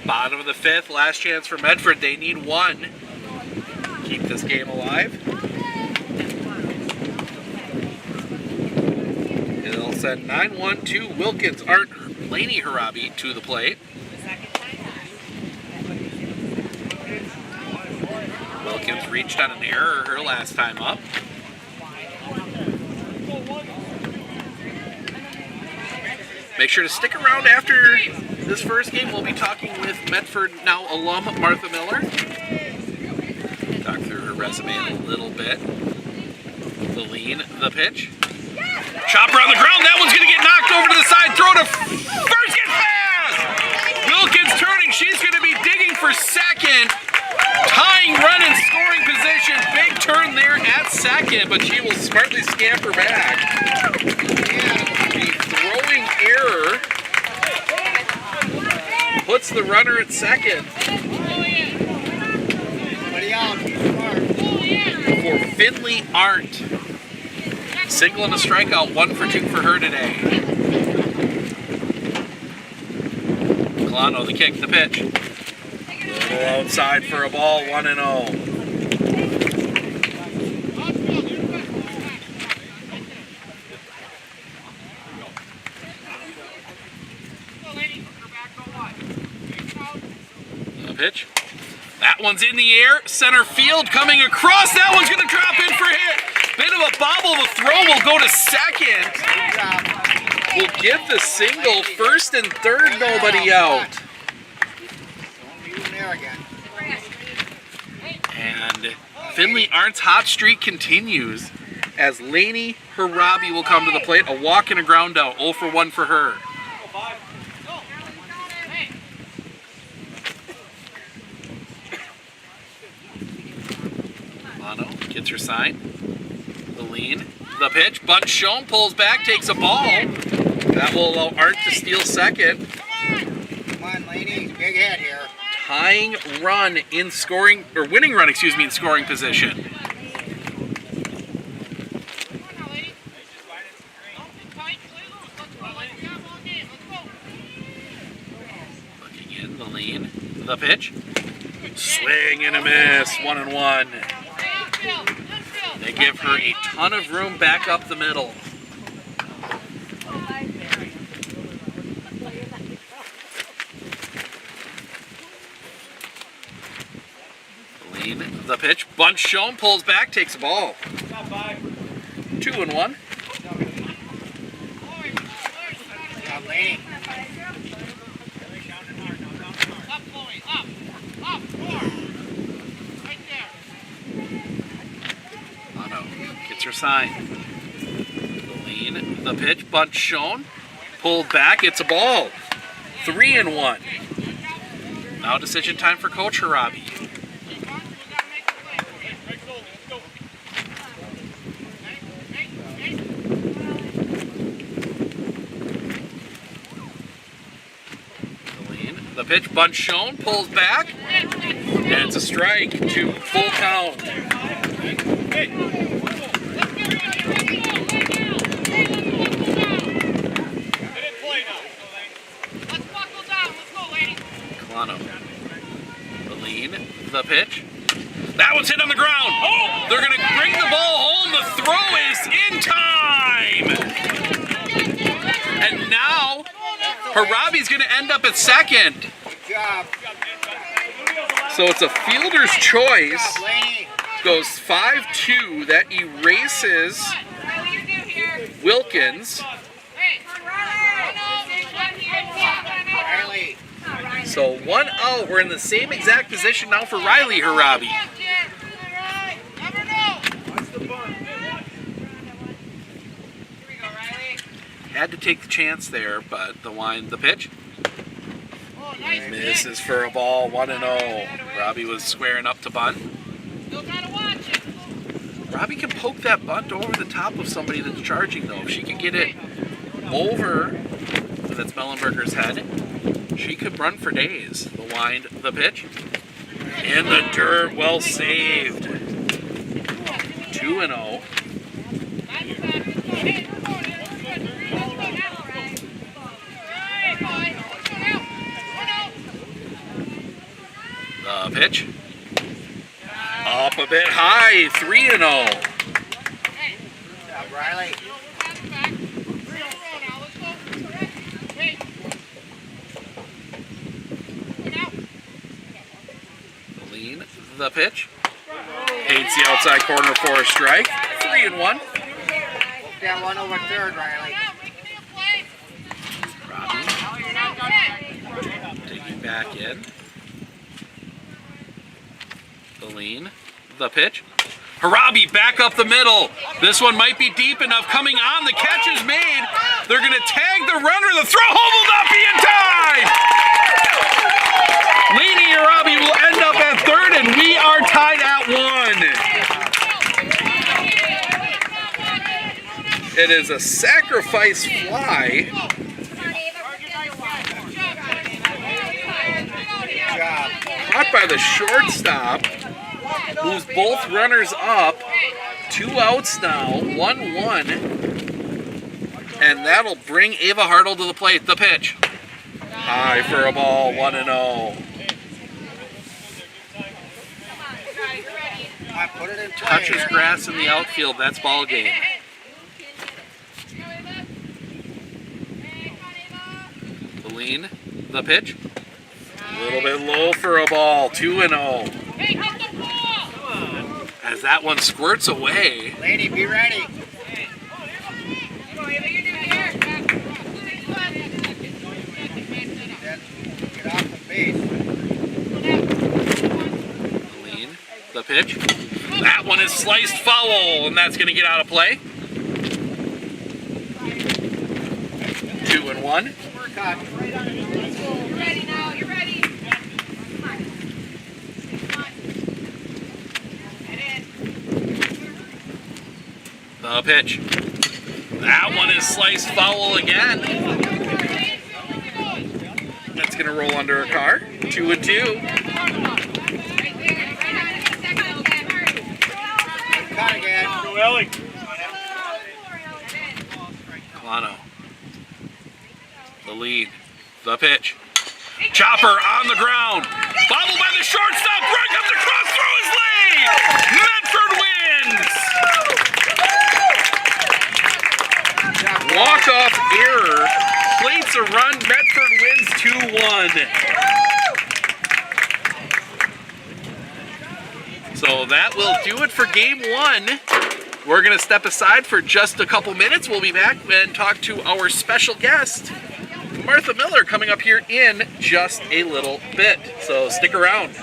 Bottom of the 5th, last chance for Medford. They need 1. Keep this game alive. It'll send 9-1-2 Wilkins, Arndt, Laney, Harabi to the plate. Wilkins reached on an error her last time up. Make sure to stick around after this first game. We'll be talking with Medford now alum Martha Miller. Talk through her resume a little bit. The lean, the pitch. Chopper on the ground. That one's going to get knocked over to the side. Throw to first. Get fast! Wilkins turning. She's going to be digging for second. Tying run in scoring position. Big turn there at second, but she will smartly scamper back. The throwing error puts the runner at second. For Finley Arndt. Single and a strikeout, 1 for 2 for her today. Colano, the kick, the pitch. A little outside for a ball, 1-0. Pitch. That one's in the air. Center field coming across. That one's going to drop in for hit. Bit of a bobble. The throw will go to second. We'll give the single. First and third, nobody out. And Finley Arndt's hot streak continues as Laney Harabi will come to the plate. A walk and a ground out. 0 for 1 for her. Gets her sign. The lean. The pitch. Bunt shown. Pulls back. Takes a ball. That will allow Arndt to steal second. Come on, lady. Big hit here. Tying run in scoring, or winning run, excuse me, in scoring position. Looking in. The lean. The pitch. Swing and a miss. 1-1. They give her a ton of room back up the middle. Lean, the pitch, bunt shown, pulls back, takes a ball. 2-1. her sign. The lean, the pitch, bunt shown. Pulled back, it's a ball. 3-1. Now decision time for Coach Harabi. The pitch, bunt shown, pulls back, and it's a strike to full count. Colano. The lean, the pitch. That one's hit on the ground. Oh, they're going to bring the ball home. The throw is in time. And now Harabi's going to end up at second. Good job. So it's a fielder's choice. Goes 5-2. That erases Wilkins. So 1 out. We're in the same exact position now for Riley Harabi. Had to take the chance there, but the pitch misses for a ball. 1-0. Robbie was squaring up to bunt. Robbie can poke that bunt over the top of somebody that's charging, though. If she can get it over, that's Mellenberger's head, she could run for days. The wind, the pitch, in the dirt, well saved. 2-0. The pitch, up a bit high, 3-0. Riley. Lean, the pitch, paints the outside corner for a strike, 3-1. That one over third, Riley. Robbie, digging back in. The lean, the pitch. Harabi back up the middle. This one might be deep enough. Coming on, the catch is made. They're going to tag the runner. The throw home will not be in time. Leany Harabi will end up at third, and we are tied at 1. It is a sacrifice fly. Caught by the shortstop, who's both runners up. 2 outs now, 1-1. And that'll bring Ava Hartle to the plate. The pitch. High for a ball, 1-0. Touches grass in the outfield, that's ball game. The lean, the pitch. A little bit low for a ball, 2-0. As that one squirts away. Lady, be ready. Get off the base. Lean, the pitch. That one is sliced foul, and that's going to get out of play. 2-1. Cut. You're ready now, you're ready. The pitch. That one is sliced foul again. That's going to roll under a car. 2-2. Cut again. Colano. The lead. The pitch. Chopper on the ground. Bobbled by the shortstop. Right comes across through his lead. Medford wins. Walk-off error. Plates a run. Medford wins 2-1. So that will do it for game 1. We're going to step aside for just a couple minutes. We'll be back and talk to our special guest, Martha Miller, coming up here in just a little bit. So stick around.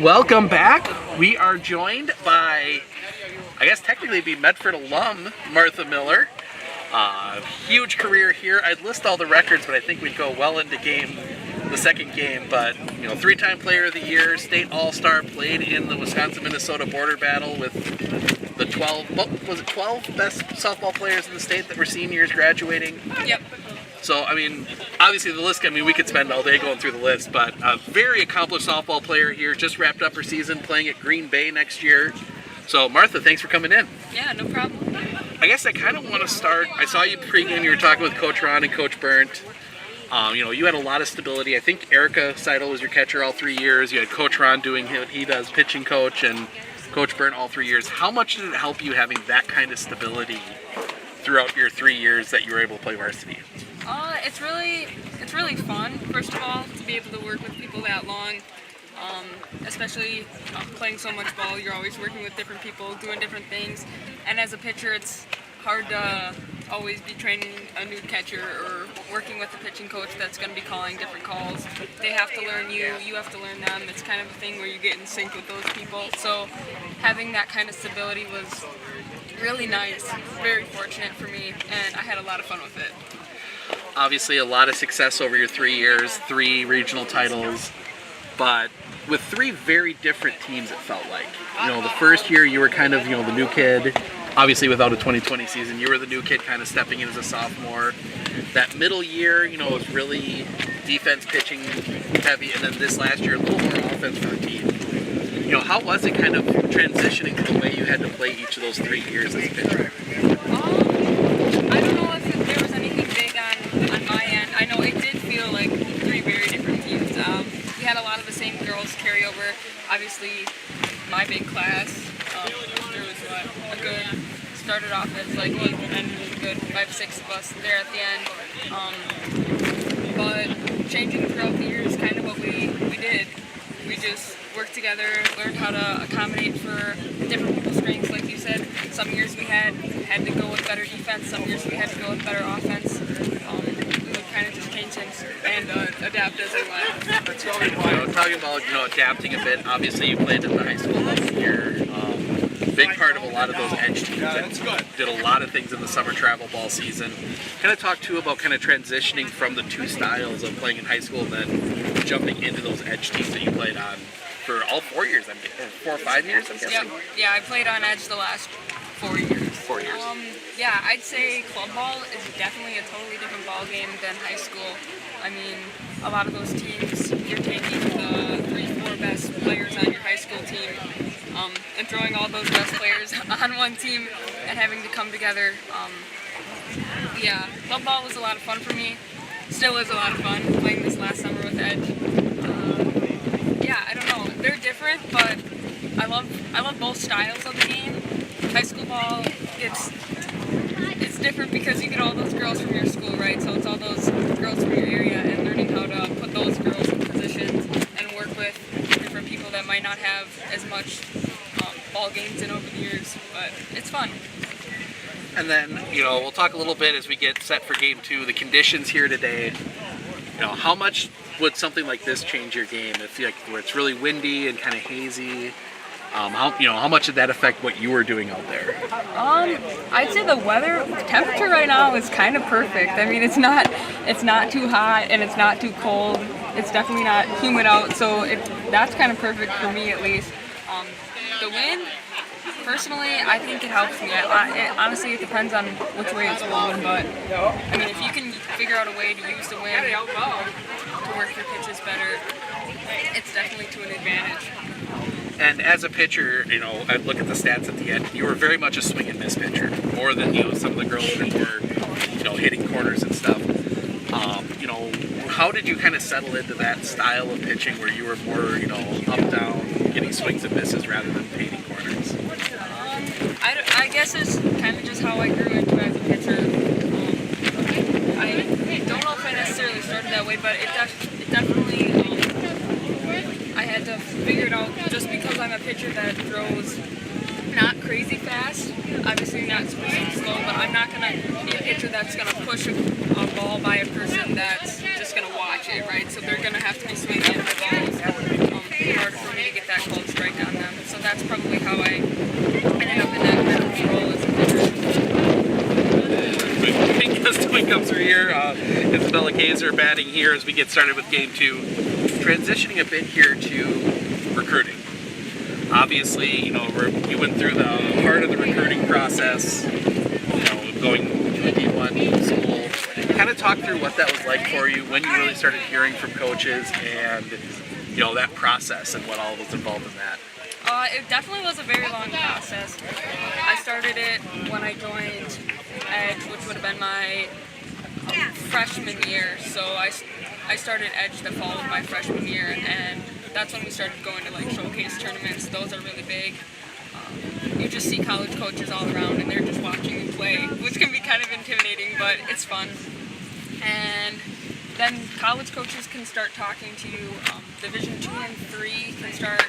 Welcome back. We are joined by, I guess technically it'd be Medford alum, Martha Miller. Huge career here. I'd list all the records, but I think we'd go well into the second game. But, you know, 3-time player of the year, state all-star, played in the Wisconsin-Minnesota border battle with the 12 best softball players in the state that were seniors graduating? Yep. So, I mean, obviously the list, we could spend all day going through the list, but a very accomplished softball player here, just wrapped up her season playing at Green Bay next year. So, Martha, thanks for coming in. Yeah, no problem. I guess I kind of want to start, I saw you pregame, you were talking with Coach Ron and Coach Burnt. You know, you had a lot of stability. I think Erica Seidel was your catcher all 3 years. You had Coach Ron doing what he does, pitching coach, and Coach Burnt all 3 years. How much did it help you having that kind of stability throughout your 3 years that you were able to play varsity? It's really fun, first of all, to be able to work with people that long, especially playing so much ball. You're always working with different people, doing different things, and as a pitcher, it's hard to always be training a new catcher or working with a pitching coach that's going to be calling different calls. They have to learn you, you have to learn them. It's kind of a thing where you get in sync with those people. So having that kind of stability was really nice, very fortunate for me, and I had a lot of fun with it. Obviously a lot of success over your 3 years, 3 regional titles, but with 3 very different teams it felt like. You know, the first year you were kind of, you know, the new kid. Obviously without a 2020 season, you were the new kid kind of stepping in as a sophomore. That middle year, you know, was really defense pitching heavy, and then this last year a little more offense for the team. You know, how was it kind of transitioning to the way you had to play each of those 3 years as a pitcher? I don't know if there was anything big on my end. I know it did feel like 3 very different teams. We had a lot of the same girls carry over. Obviously, my big class, there was started off as like 8 and a good 5-6 of us there at the end. But changing throughout the years is kind of what we did. We just worked together, learned how to accommodate for different people's strengths, like you said. Some years we had to go with better defense, some years we had to go with better offense. We would kind of just change things and adapt as we went. Talking about, you know, adapting a bit, obviously you played at the high school level here. Big part of a lot of those edge teams that did a lot of things in the summer travel ball season. Kind of talk too about kind of transitioning from the 2 styles of playing in high school and then jumping into those edge teams that you played on for all 4 years, or 4 or 5 years, I'm guessing? Yeah, I played on edge the last 4 years. 4 years. Yeah, I'd say club ball is definitely a totally different ball game than high school. I mean, a lot of those teams, you're taking the 3-4 best players on your high school team and throwing all those best players on one team and having to come together. Yeah, club ball was a lot of fun for me. Still is a lot of fun playing this last summer with Edge. Yeah, I don't know. They're different, but I love both styles of the game. High school ball, it's different because you get all those girls from your school, right? So it's all those girls from your area and learning how to put those girls in positions and work with different people that might not have as much ball games in over the years, but it's fun. And then, you know, we'll talk a little bit as we get set for game 2, the conditions here today. You know, how much would something like this change your game? If like where it's really windy and kind of hazy, how much did that affect what you were doing out there? I'd say the temperature right now is kind of perfect. I mean, it's not too hot and it's not too cold. It's definitely not humid out, so that's kind of perfect for me at least. The wind, personally, I think it helps me. Honestly, it depends on which way it's blowing, but I mean, if you can figure out a way to use the wind to work your pitches better, it's definitely to an advantage. And as a pitcher, you know, I look at the stats at the end. You were very much a swing and miss pitcher, more than, you know, some of the girls that were, you know, hitting corners and stuff. You know, how did you kind of settle into that style of pitching where you were more, you know, up down, getting swings and misses rather than painting corners? I guess it's kind of just how I grew into as a pitcher. I don't know if I necessarily started that way, but it definitely. I had to figure it out just because I'm a pitcher that throws not crazy fast, obviously not supposed to be slow, but I'm not going to be a pitcher that's going to push a ball by a person that's just going to watch it, right? So they're going to have to be swinging my balls in order for me to get that called strike on them. So that's probably how I ended up in that kind of role as a pitcher. Because Twin comes through here, Isabella Kaiser batting here as we get started with game 2. Transitioning a bit here to recruiting. Obviously, you went through the heart of the recruiting process, going to a D1 school. Kind of talk through what that was like for you, when you really started hearing from coaches, and that process and what all was involved in that. It definitely was a very long process. I started it when I joined Edge, which would have been my freshman year. So I started Edge the fall of my freshman year, and that's when we started going to like showcase tournaments. Those are really big. You just see college coaches all around, and they're just watching you play, which can be kind of intimidating, but it's fun. And then college coaches can start talking to you. Division 2 and 3 can start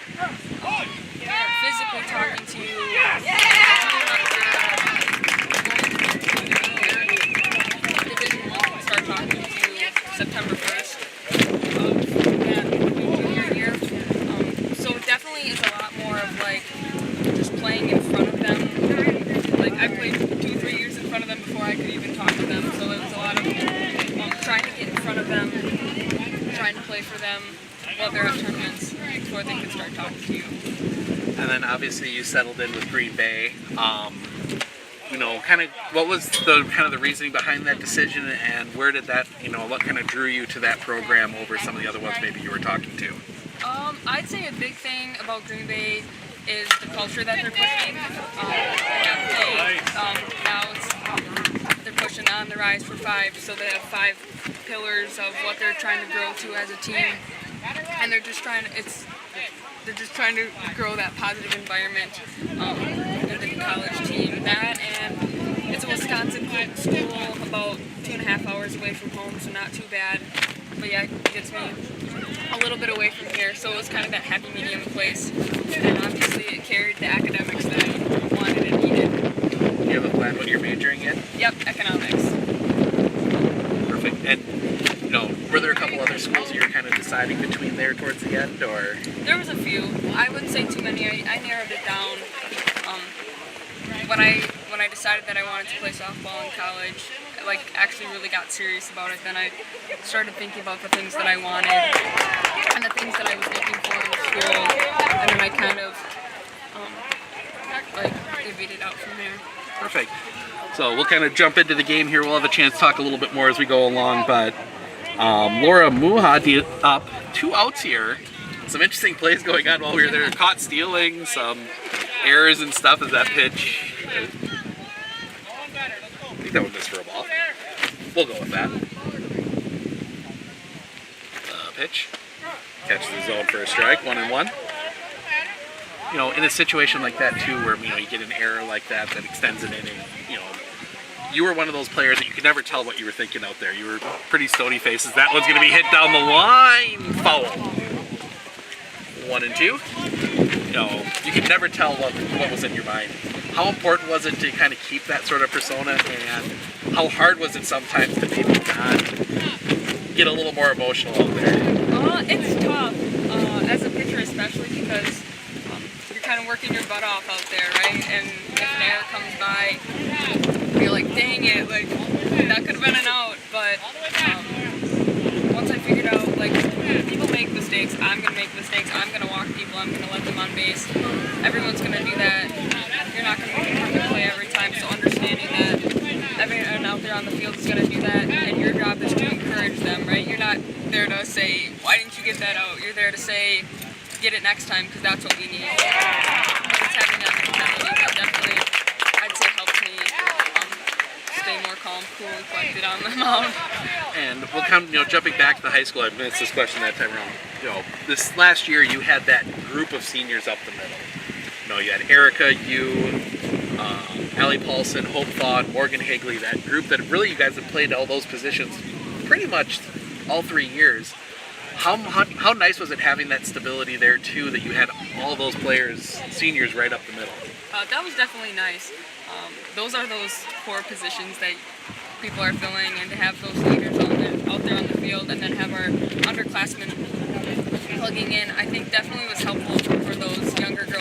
physically talking to you. Division 1 can start talking to you September 1st of your year. So it definitely is a lot more of like just playing in front of them. Like I played 2-3 years in front of them before I could even talk to them. So it was a lot of trying to get in front of them, trying to play for them while they're at tournaments before they can start talking to you. And then obviously you settled in with Green Bay. Kind of what was the reasoning behind that decision, and where did that, what kind of drew you to that program over some of the other ones maybe you were talking to? I'd say a big thing about Green Bay is the culture that they're pushing. They're pushing on the Rise for 5, so they have 5 pillars of what they're trying to grow to as a team, and they're just trying to grow that positive environment in the college team. That, and it's a Wisconsin school, about 2.5 hours away from home, so not too bad. But yeah, it gets me a little bit away from here, so it was kind of that happy medium place. And obviously it carried the academics that I wanted and needed. Do you have a plan what you're majoring in? Yep, economics. Perfect. And were there a couple other schools you were kind of deciding between there towards the end, or? There was a few. I wouldn't say too many. I narrowed it down. When I decided that I wanted to play softball in college, actually really got serious about it, then I started thinking about the things that I wanted and the things that I was looking for in school, and then I kind of divvied it out from there. Perfect. So we'll kind of jump into the game here. We'll have a chance to talk a little bit more as we go along, but Laura Muha up 2 outs here. Some interesting plays going on while we were there. Caught stealing, some errors and stuff as that pitch. I think that would miss for a ball. We'll go with that. Pitch. Catches the zone for a strike, 1-1. In a situation like that too, where you get an error like that extends an inning, you were one of those players that you could never tell what you were thinking out there. You were pretty stony faces. That one's going to be hit down the line. Foul. 1-2. You could never tell what was in your mind. How important was it to kind of keep that sort of persona, and how hard was it sometimes to maybe not get a little more emotional out there? It's tough, as a pitcher especially, because you're kind of working your butt off out there, right? And if an error comes by, you're like, dang it, that could have been an out. But once I figured out, people make mistakes, I'm going to make mistakes, I'm going to walk people, I'm going to let them on base. Everyone's going to do that. You're not going to make a perfect play every time, so understanding that everyone out there on the field is going to do that, and your job is to encourage them, right? You're not there to say, why didn't you get that out? You're there to say, get it next time, because that's what we need. It's having that mentality that definitely, I'd say, helps me stay more calm, cool, and collected on the mound. And we'll come, jumping back to the high school, I missed this question that time around. This last year you had that group of seniors up the middle. You had Erica, you, Allie Paulson, Hope Thaw, Morgan Higley, that group that really you guys have played all those positions pretty much all 3 years. How nice was it having that stability there too, that you had all those players, seniors, right up the middle? That was definitely nice. Those are those core positions that people are filling, and to have those leaders out there on the field, and then have our underclassmen plugging in, I think definitely was helpful for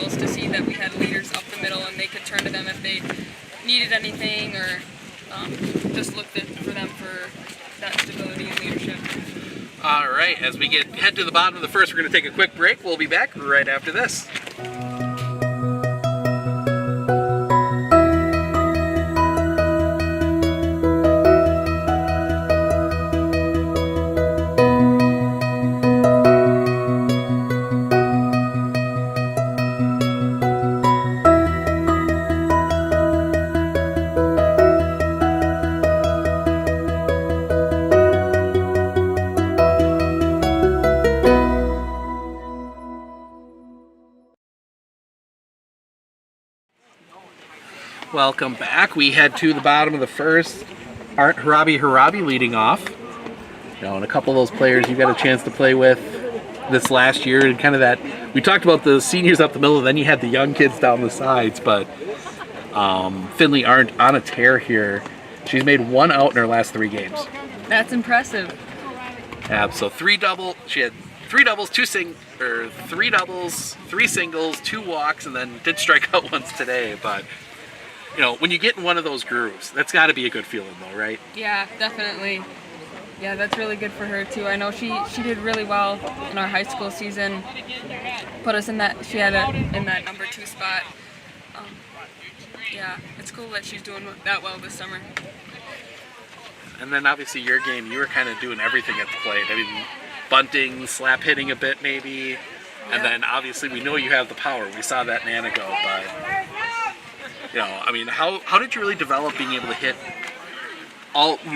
girls to see that we had leaders up the middle and they could turn to them if they needed anything, or just looked for them for that stability and leadership. All right, as we head to the bottom of the first, we're going to take a quick break. We'll be back right after this. Welcome back. We head to the bottom of the first. Art Harabi leading off. You know, and a couple of those players you got a chance to play with this last year, and kind of that, we talked about the seniors up the middle, then you had the young kids down the sides, but Finley Arndt on a tear here. She's made 1 out in her last 3 games. That's impressive. Yeah, so she had 3 doubles, 3 doubles, 3 singles, 2 walks, and then did strike out once today, but you know, when you get in one of those grooves, that's got to be a good feeling though, right? Yeah, definitely. Yeah, that's really good for her too. I know she did really well in our high school season. Put us in that, she had in that number 2 spot. Yeah, it's cool that she's doing that well this summer. And then obviously your game, you were kind of doing everything at the plate. I mean, bunting, slap hitting a bit maybe, and then obviously we know you have the power. We saw that in Anago, but you know, I mean, how did you really develop being able to hit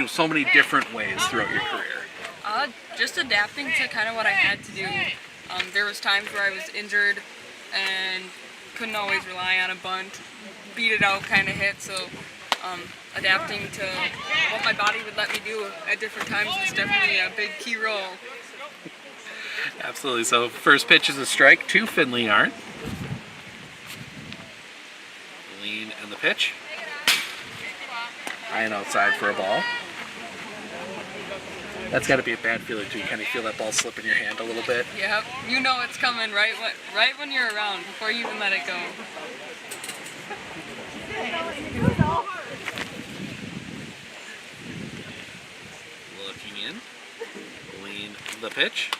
so many different ways throughout your career? Just adapting to kind of what I had to do. There was times where I was injured and couldn't always rely on a bunt, beat it out kind of hit, so adapting to what my body would let me do at different times is definitely a big key role. Absolutely. So first pitch is a strike to Finley Arndt. Lean and the pitch. High and outside for a ball. That's got to be a bad feeling too. You kind of feel that ball slip in your hand a little bit. Yep, you know it's coming right when you're around, before you even let it go. Looking in. Lean the pitch.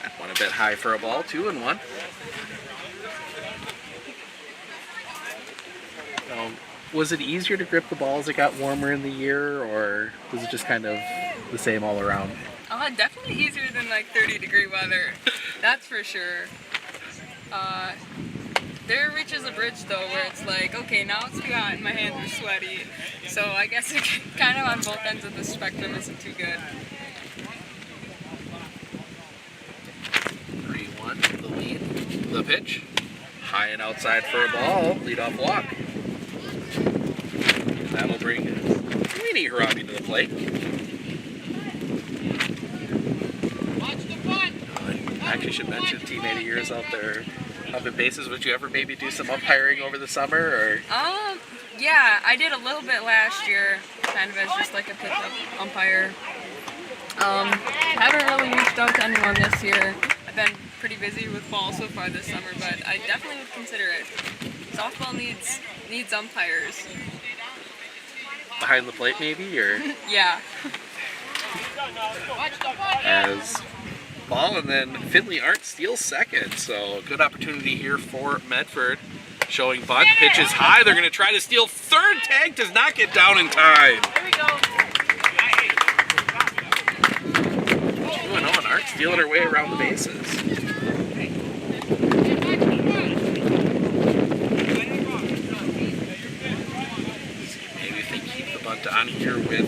That one a bit high for a ball. 2-1. Was it easier to grip the ball as it got warmer in the year, or was it just kind of the same all around? Definitely easier than like 30-degree weather. That's for sure. There reaches a bridge though where it's like, okay, now it's too hot and my hands are sweaty. So I guess it kind of on both ends of the spectrum isn't too good. 3-1, the lead, the pitch. High and outside for a ball, leadoff walk. That'll bring Lainey Harabi to the plate. I actually should mention, teammate of yours out there up in bases. Would you ever maybe do some umpiring over the summer, or? Yeah, I did a little bit last year, kind of as just like a pickup umpire. Haven't really reached out to anyone this year. I've been pretty busy with fall so far this summer, but I definitely would consider it. Softball needs umpires. Behind the plate maybe, or? Yeah. As ball, and then Finley Arndt steals second, so a good opportunity here for Medford. Showing bunt, pitch is high, they're going to try to steal third, tag does not get down in time. Here we go. 2-0, and Arndt stealing her way around the bases. Maybe if they keep the bunt on here with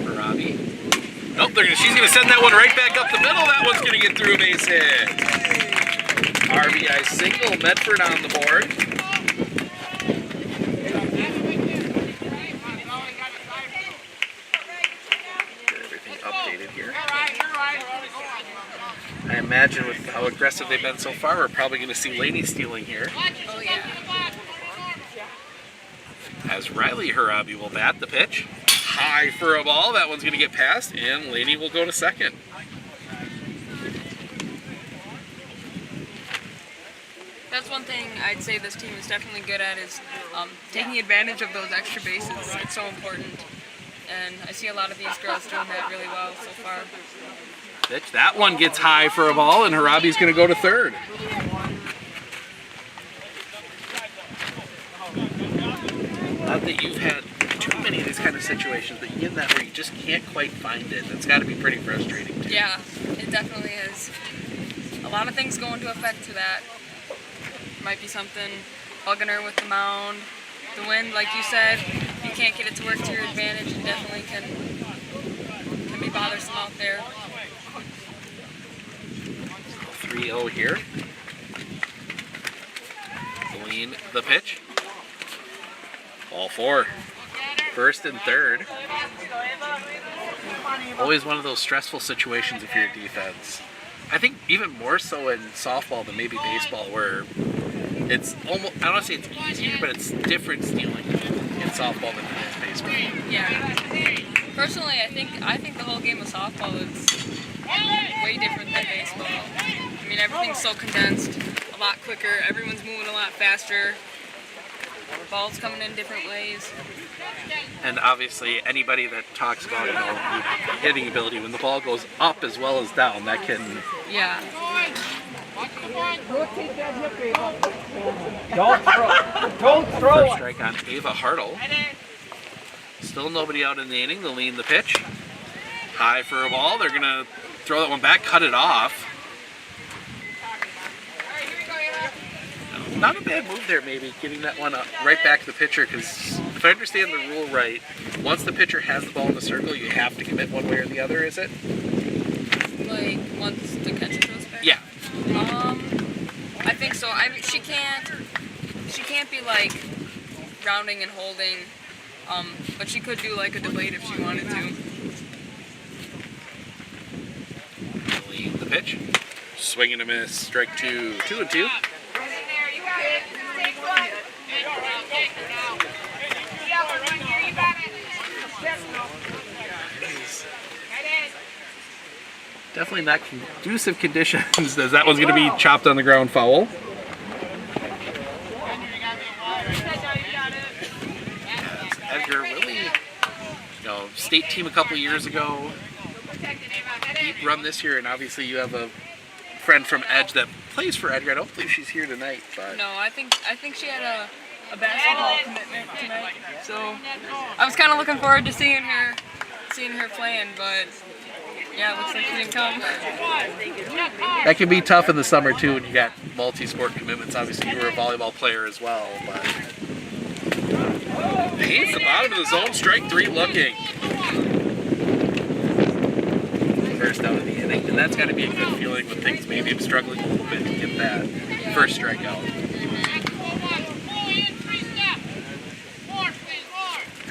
Harabi. Nope, she's going to send that one right back up the middle. That one's going to get through a base hit. RBI single, Medford on the board. Get everything updated here. I imagine with how aggressive they've been so far, we're probably going to see Lainey stealing here. Oh yeah. As Riley Harabi will bat the pitch. High for a ball. That one's going to get past, and Lainey will go to second. That's one thing I'd say this team is definitely good at is taking advantage of those extra bases. It's so important. And I see a lot of these girls doing that really well so far. Pitch. That one gets high for a ball, and Harabi's going to go to third. Not that you've had too many of these kind of situations, but you get in that where you just can't quite find it. It's got to be pretty frustrating too. Yeah, it definitely is. A lot of things go into effect to that. Might be something bugging her with the mound. The wind, like you said, you can't get it to work to your advantage. It definitely can be bothersome out there. 3-0 here. Lean the pitch. Ball 4. First and third. Always one of those stressful situations if you're a defense. I think even more so in softball than maybe baseball, where it's almost, I don't want to say it's easier, but it's different stealing in softball than it is baseball. Yeah. Personally, I think the whole game of softball is way different than baseball. I mean, everything's so condensed, a lot quicker, everyone's moving a lot faster, balls coming in different ways. And obviously, anybody that talks about hitting ability, when the ball goes up as well as down, that can. Yeah. Don't throw. Don't throw. First strike on Ava Hartle. Still nobody out in the inning. They'll lean the pitch. High for a ball. They're gonna throw that one back, cut it off. Not a bad move there, maybe, getting that one right back to the pitcher, because if I understand the rule right, once the pitcher has the ball in the circle, you have to commit one way or the other, is it? Like, once the catcher throws back? Yeah. I think so. I mean, she can't be, like, rounding and holding, but she could do, like, a delayed if she wanted to. Lean the pitch. Swing and a miss. Strike 2. 2-2. Definitely not conducive conditions, as that one's going to be chopped on the ground foul. Edgar really, state team a couple years ago, deep run this year, and obviously you have a friend from Edge that plays for Edgar. I don't believe she's here tonight, but No, I think she had a basketball commitment tonight, so I was kind of looking forward to seeing her playing, but yeah, it looks like she didn't come. that can be tough in the summer too when you got multi-sport commitments. Obviously you were a volleyball player as well, but he's the bottom of the zone. Strike 3 looking. First out of the inning, and that's got to be a good feeling when things maybe I'm struggling a little bit to get that first strikeout.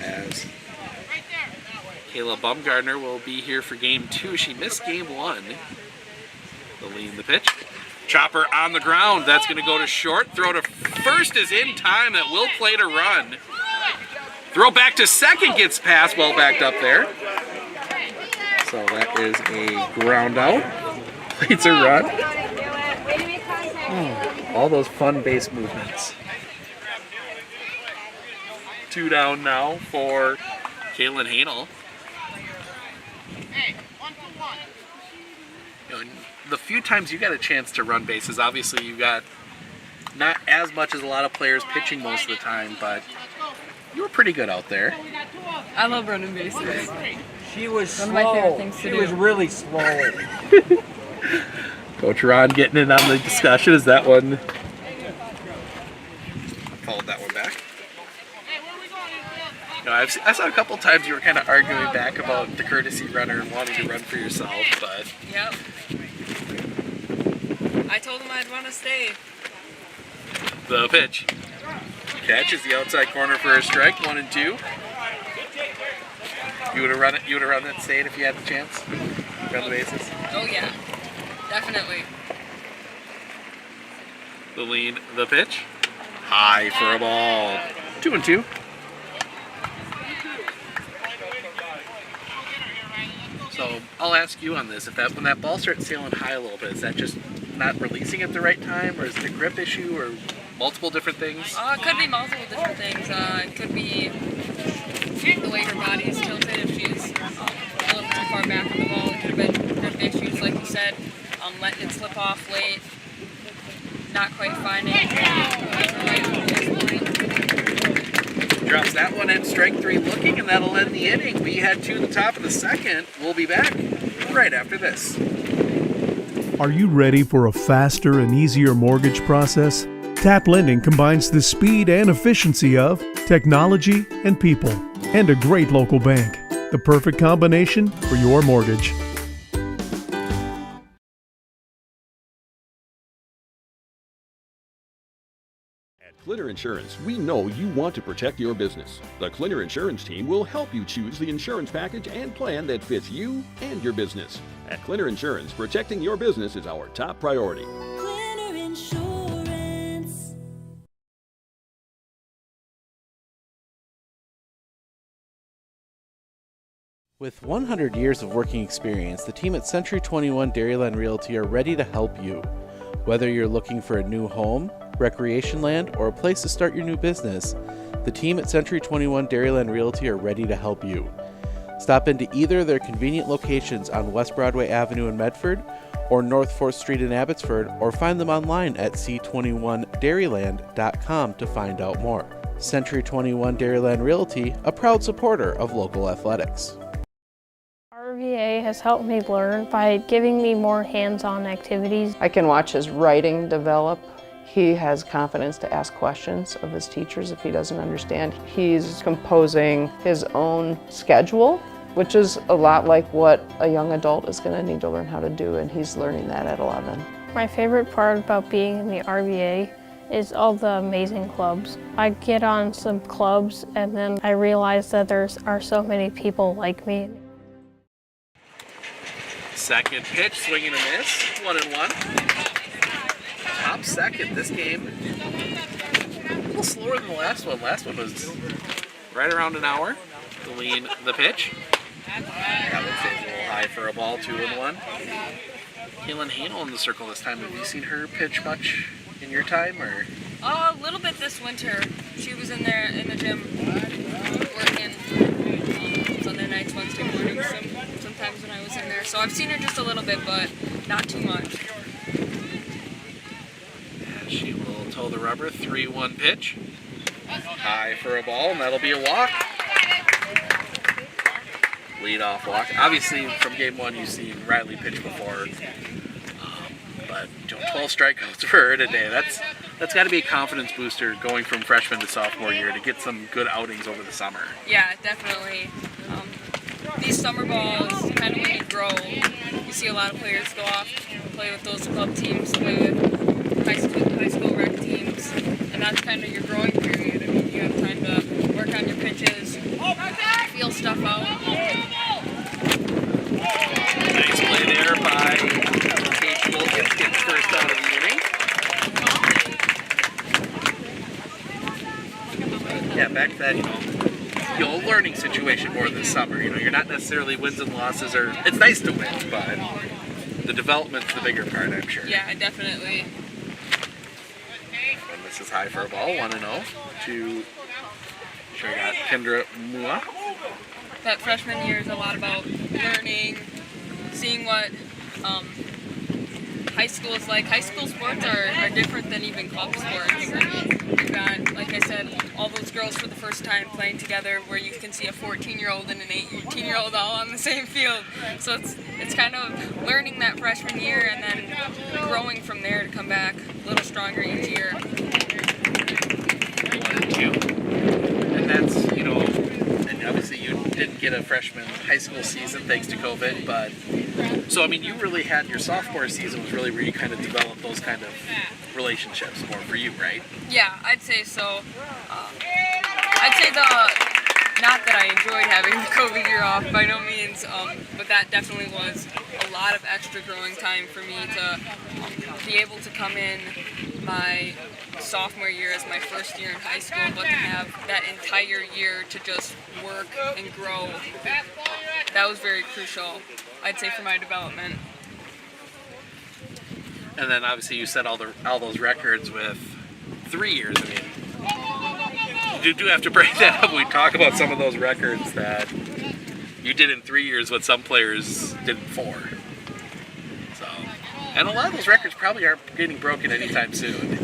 As Kayla Baumgartner will be here for game 2. She missed game 1. They'll lean the pitch. Chopper on the ground. That's going to go to short. Throw to first is in time. That will play to run. Throw back to second gets past. Well backed up there. So that is a ground out. Plates a run. All those fun base movements. 2 down now for Kaylin Hanel. The few times you got a chance to run bases, obviously you got not as much as a lot of players pitching most of the time, but you were pretty good out there. I love running bases. She was slow. One of my favorite things to do. She was really slow. Coach Ron getting in on the discussion. Is that one? Followed that one back. I saw a couple times you were kind of arguing back about the courtesy runner and wanting to run for yourself, but. Yep. I told him I'd want to stay. The pitch. Catch is the outside corner for a strike. 1-2. You would have run it. You would have run that stayed if you had the chance. Run the bases. Oh yeah, definitely. The lean. The pitch. High for a ball. 2-2. So I'll ask you on this: when that ball starts sailing high a little bit, is that just not releasing at the right time, or is it a grip issue, or multiple different things? It could be multiple different things. It could be the way her body is tilted if she's a little too far back on the ball. It could have been grip issues, like you said, letting it slip off late, not quite finding the right point. Drops that one in strike 3 looking, and that'll end the inning. We head to the top of the second. We'll be back right after this. Are you ready for a faster and easier mortgage process? Tap Lending combines the speed and efficiency of technology and people, and a great local bank. The perfect combination for your mortgage. Clinner Insurance, we know you want to protect your business. The Clinner Insurance team will help you choose the insurance package and plan that fits you and your business. At Clinner Insurance, protecting your business is our top priority. Clinner Insurance. With 100 years of working experience, the team at Century 21 Dairyland Realty are ready to help you. Whether you're looking for a new home, recreation land, or a place to start your new business, the team at Century 21 Dairyland Realty are ready to help you. Stop into either of their convenient locations on West Broadway Avenue in Medford or North 4th Street in Abbotsford, or find them online at c21dairyland.com to find out more. Century 21 Dairyland Realty, a proud supporter of local athletics. RVA has helped me learn by giving me more hands-on activities. I can watch his writing develop. He has confidence to ask questions of his teachers if he doesn't understand. He's composing his own schedule, which is a lot like what a young adult is going to need to learn how to do, and he's learning that at 11. My favorite part about being in the RVA is all the amazing clubs. I get on some clubs and then I realize that there are so many people like me. Second pitch, swing and a miss, 1-1. Top second this game. A little slower than the last one. Last one was right around an hour. The lean, the pitch. That one stays a little high for a ball, 2-1. Kaylin Hanel in the circle this time. Have you seen her pitch much in your time, or? A little bit this winter. She was in there in the gym working Sunday nights, Wednesday mornings, sometimes when I was in there. So I've seen her just a little bit, but not too much. And she will toe the rubber, 3-1 pitch. High for a ball, and that'll be a walk. Lead-off walk. Obviously, from game one, you've seen Riley pitch before. But 12 strikeouts for her today. That's got to be a confidence booster going from freshman to sophomore year to get some good outings over the summer. Yeah, definitely. These summer balls, kind of when you grow, you see a lot of players go off, play with those club teams, play with high school rec teams, and that's kind of your growing period. I mean, you have time to work on your pitches, feel stuff out. Nice play there by Kate Wilkins, gets first out of the inning. Yeah, back to that, learning situation more this summer. You're not necessarily wins and losses, or it's nice to win, but the development's the bigger part, I'm sure. Yeah, definitely. And this is high for a ball, 1-0 to, sure I got Kendra Mua. That freshman year is a lot about learning, seeing what high school is like. High school sports are different than even club sports. I mean, you've got, like I said, all those girls for the first time playing together, where you can see a 14-year-old and an 18-year-old all on the same field. So it's kind of learning that freshman year and then growing from there to come back a little stronger each year. 1-2. And that's, and obviously you didn't get a freshman high school season thanks to COVID, but so I mean you really had your sophomore season was really where you kind of developed those kind of relationships more for you, right? Yeah, I'd say so. I'd say not that I enjoyed having the COVID year off by no means, but that definitely was a lot of extra growing time for me to be able to come in my sophomore year as my first year in high school, but to have that entire year to just work and grow. That was very crucial, I'd say, for my development. And then obviously you set all those records with 3 years. I mean, you do have to break that up. We talk about some of those records that you did in 3 years what some players did in 4. So, and a lot of those records probably aren't getting broken anytime soon.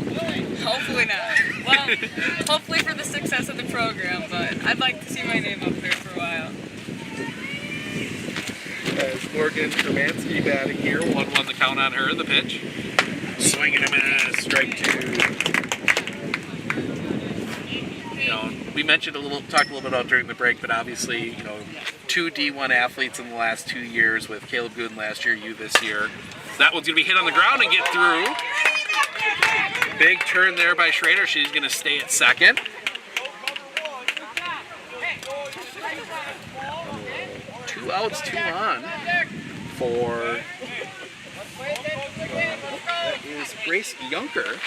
Hopefully not. Well, hopefully for the success of the program, but I'd like to see my name up there for a while. As Morgan Hermansky batting here, 1-1 the count on her, the pitch. Swinging him in a strike 2. You know, we mentioned talked a little bit about during the break, but obviously, you know, 2 D1 athletes in the last 2 years with Caleb Gooden last year, you this year. That one's going to be hit on the ground and get through. Big turn there by Schrader. She's going to stay at second. Two outs, 2 on for that is Grace Yunker.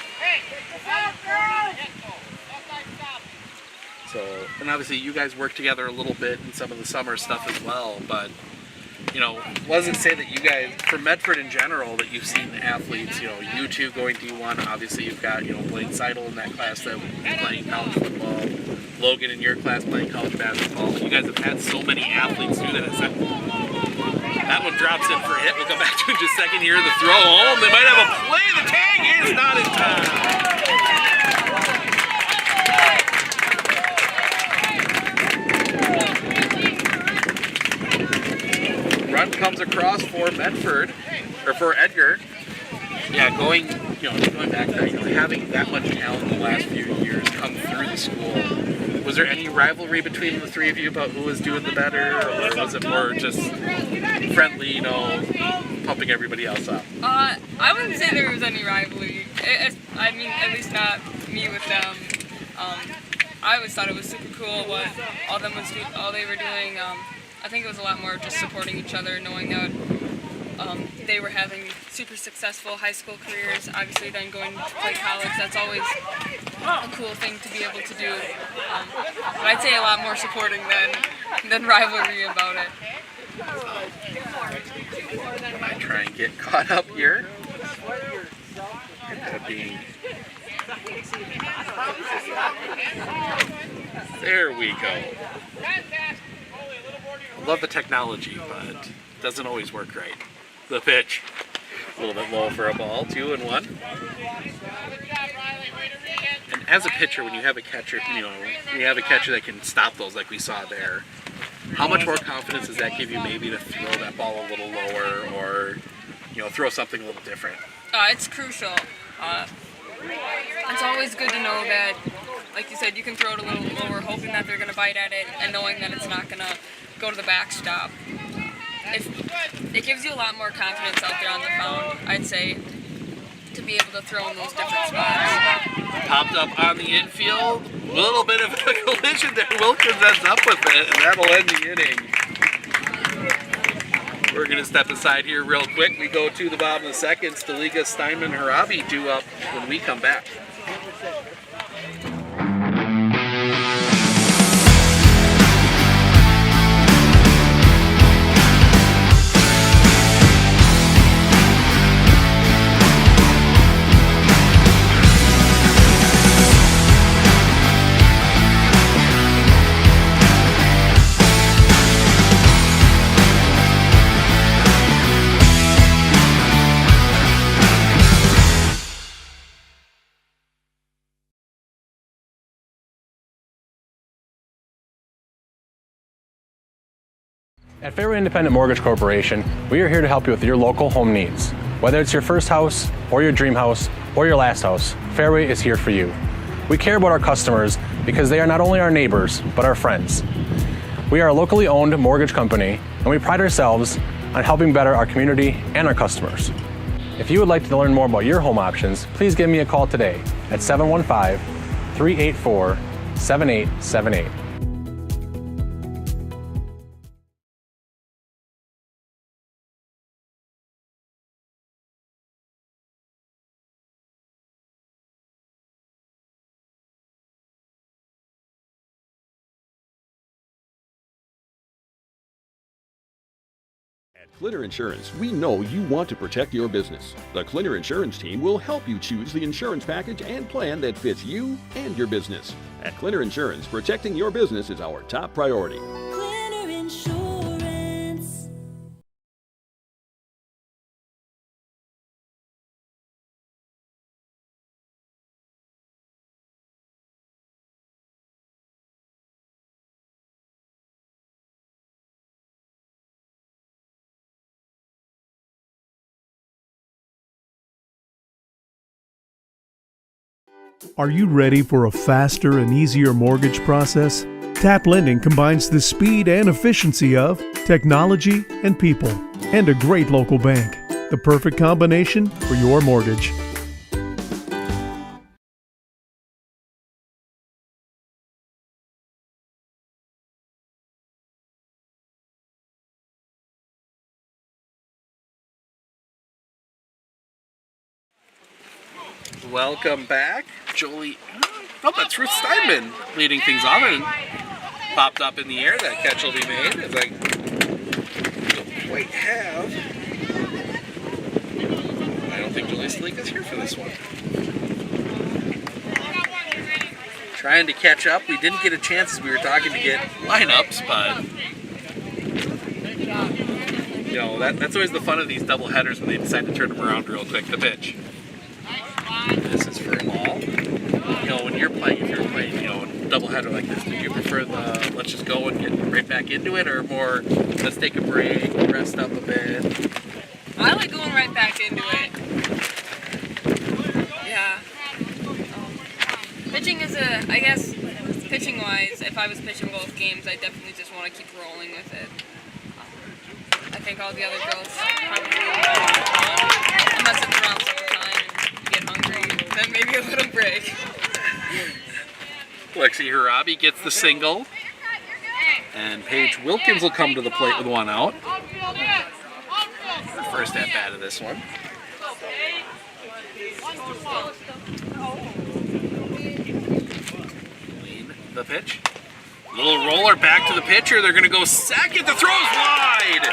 So, and obviously you guys work together a little bit in some of the summer stuff as well, but you know, wasn't say that you guys, for Medford in general, that you've seen athletes, you know, you two going D1, obviously you've got, you know, Blaine Seidel in that class that was playing college football, Logan in your class playing college basketball, but you guys have had so many athletes do that. That one drops in for a hit. We'll come back to it in just a second here. The throw home. They might have a play. The tag is not in time. Run comes across for Medford, or for Edgar. Yeah, going back there, you know, having that much talent in the last few years come through the school. Was there any rivalry between the three of you about who was doing the better, or was it more just friendly, you know, pumping everybody else up? I wouldn't say there was any rivalry. I mean, at least not me with them. I always thought it was super cool what all they were doing. I think it was a lot more just supporting each other, knowing that they were having super successful high school careers, obviously then going to play college. That's always a cool thing to be able to do. But I'd say a lot more supporting than rivalry about it. I might try and get caught up here. There we go. I love the technology, but it doesn't always work right. The pitch, a little bit low for a ball, 2-1. And as a pitcher, when you have a catcher, you know, when you have a catcher that can stop those like we saw there, how much more confidence does that give you maybe to throw that ball a little lower, or, you know, throw something a little different? It's crucial. It's always good to know that, like you said, you can throw it a little lower, hoping that they're going to bite at it, and knowing that it's not going to go to the backstop. It gives you a lot more confidence out there on the mound, I'd say, to be able to throw in those different spots. Popped up on the infield, a little bit of a collision there. Wilkins ends up with it, and that'll end the inning. We're going to step aside here real quick. We go to the bottom of the second. Staliga, Steinman, Harabi due up when we come back. At Fairway Independent Mortgage Corporation, we are here to help you with your local home needs. Whether it's your first house, or your dream house, or your last house, Fairway is here for you. We care about our customers because they are not only our neighbors, but our friends. We are a locally owned mortgage company, and we pride ourselves on helping better our community and our customers. If you would like to learn more about your home options, please give me a call today at 715-384-7878. At Clinner Insurance, we know you want to protect your business. The Clinner Insurance team will help you choose the insurance package and plan that fits you and your business. At Clinner Insurance, protecting your business is our top priority. Clinner Insurance. Are you ready for a faster and easier mortgage process? Tap Lending combines the speed and efficiency of technology and people, and a great local bank. The perfect combination for your mortgage. Welcome back. Jolie, oh, that's Ruth Steinman leading things off and popped up in the air. That catch will be made. As I don't quite have. I don't think Jolie Sleek is here for this one. Trying to catch up. We didn't get a chance as we were talking to get lineups, but you know, that's always the fun of these double headers when they decide to turn them around real quick. The pitch. This is for a ball. You know, when you're playing, if you're playing, you know, a doubleheader like this, did you prefer the let's just go and get right back into it, or more let's take a break, rest up a bit? I like going right back into it. Yeah. Pitching is I guess, pitching wise, if I was pitching both games, I definitely just want to keep rolling with it. I think all the other girls probably, unless it's around summertime and you get hungry, then maybe a little break. Lexi Harabi gets the single, and Paige Wilkins will come to the plate with one out. Her first at bat of this one. Lean the pitch. Little roller back to the pitcher. They're going to go second. The throw's wide.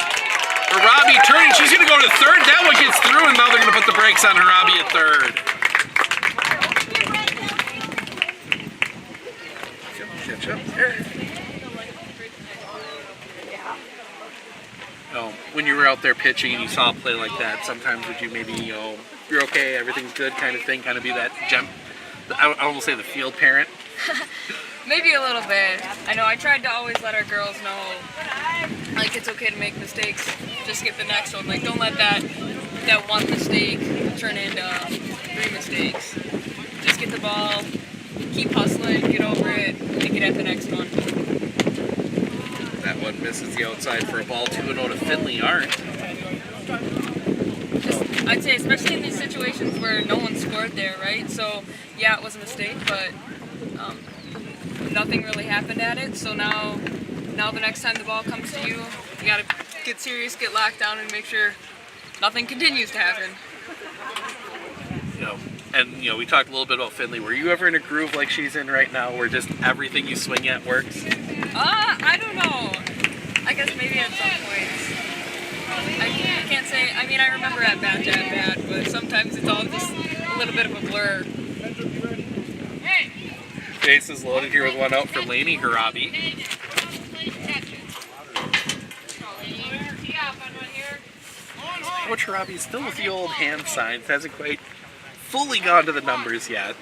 Harabi turning. She's going to go to third. That one gets through, and now they're going to put the brakes on Harabi at third. Catch up here. You know, when you were out there pitching and you saw a play like that, sometimes would you maybe, you know, you're okay, everything's good kind of thing, kind of be that gem, I almost say the field parent? Maybe a little bit. I know I tried to always let our girls know, like, it's okay to make mistakes. Just get the next one. Like, don't let that one mistake turn into 3 mistakes. Just get the ball, keep hustling, get over it, and get at the next one. That one misses the outside for a ball. 2-0 to Finley Arndt. I'd say especially in these situations where no one scored there, right? So, yeah, it was a mistake, but nothing really happened at it. So now the next time the ball comes to you, you gotta get serious, get locked down, and make sure nothing continues to happen. You know, and you know, we talked a little bit about Finley. Were you ever in a groove like she's in right now, where just everything you swing at works? I don't know. I guess maybe at some points. I can't say. I mean, I remember at bat, but sometimes it's all just a little bit of a blur. Base is loaded here with one out for Lainey Harabi. Coach Harabi is still with the old hand signs. Hasn't quite fully gone to the numbers yet.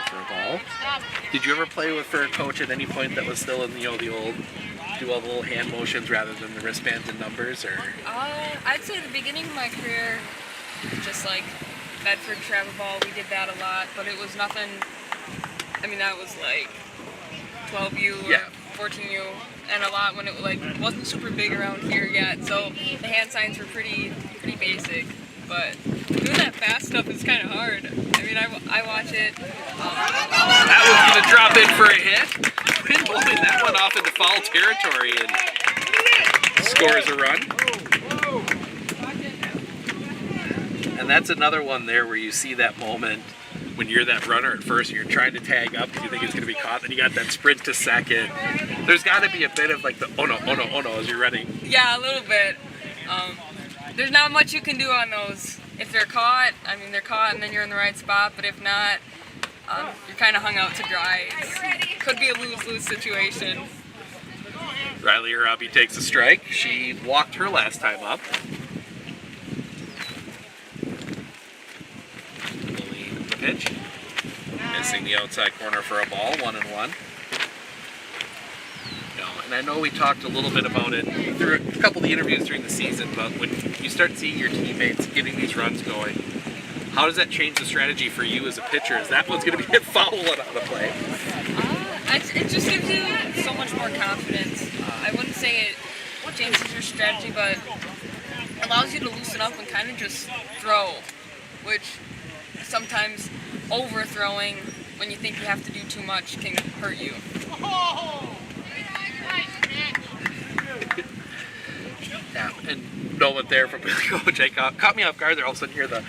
For a ball. Did you ever play with for a coach at any point that was still in the old do all the little hand motions rather than the wristbands and numbers, or? I'd say the beginning of my career, just like Medford travel ball, we did that a lot, but it was nothing. I mean, that was like 12U or 14U, and a lot when it wasn't super big around here yet. So the hand signs were pretty basic. But doing that fast stuff is kind of hard. I mean, I watch it. That one's going to drop in for a hit. Pinballing that one off into foul territory and scores a run. And that's another one there where you see that moment when you're that runner at first, you're trying to tag up because you think it's going to be caught, then you got that sprint to second. There's got to be a bit of like the oh no as you're running. Yeah, a little bit. There's not much you can do on those. If they're caught, I mean they're caught and then you're in the right spot, but if not, you're kind of hung out to dry. It could be a lose-lose situation. Riley Arabi takes a strike. She walked her last time up. The pitch. Missing the outside corner for a ball, 1-1. And I know we talked a little bit about it through a couple of the interviews during the season, but when you start seeing your teammates getting these runs going, how does that change the strategy for you as a pitcher? Is that what's going to be a foul on the play? It just gives you so much more confidence. I wouldn't say it changes your strategy, but it allows you to loosen up and kind of just throw, which sometimes overthrowing when you think you have to do too much can hurt you. Yeah, and no one there from Coach. I caught me off guard there. All of a sudden, hear the,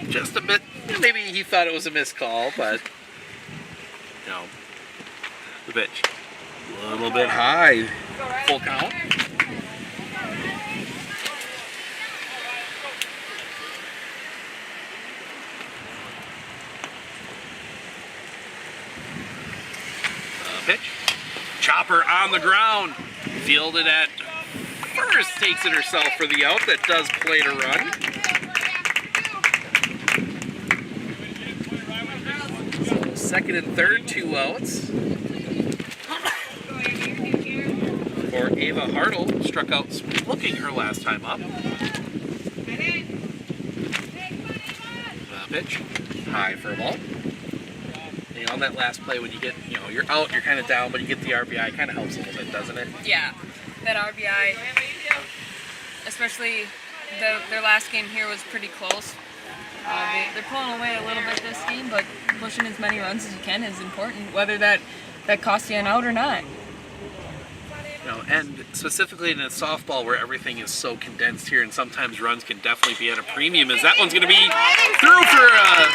just a bit. Maybe he thought it was a missed call, but the pitch, a little bit high. Full count. Pitch. Chopper on the ground. Fielded at first. Takes it herself for the out. That does play to run. So second and third, 2 outs. For Ava Hartle. Struck out looking her last time up. Pitch. High for a ball. On that last play, when you get, you're out, you're kind of down, but you get the RBI, it kind of helps a little bit, doesn't it? Yeah, that RBI, especially their last game here was pretty close. They're pulling away a little bit this game, but pushing as many runs as you can is important, whether that costs you an out or not. And specifically in a softball where everything is so condensed here, and sometimes runs can definitely be at a premium, as that one's going to be through for a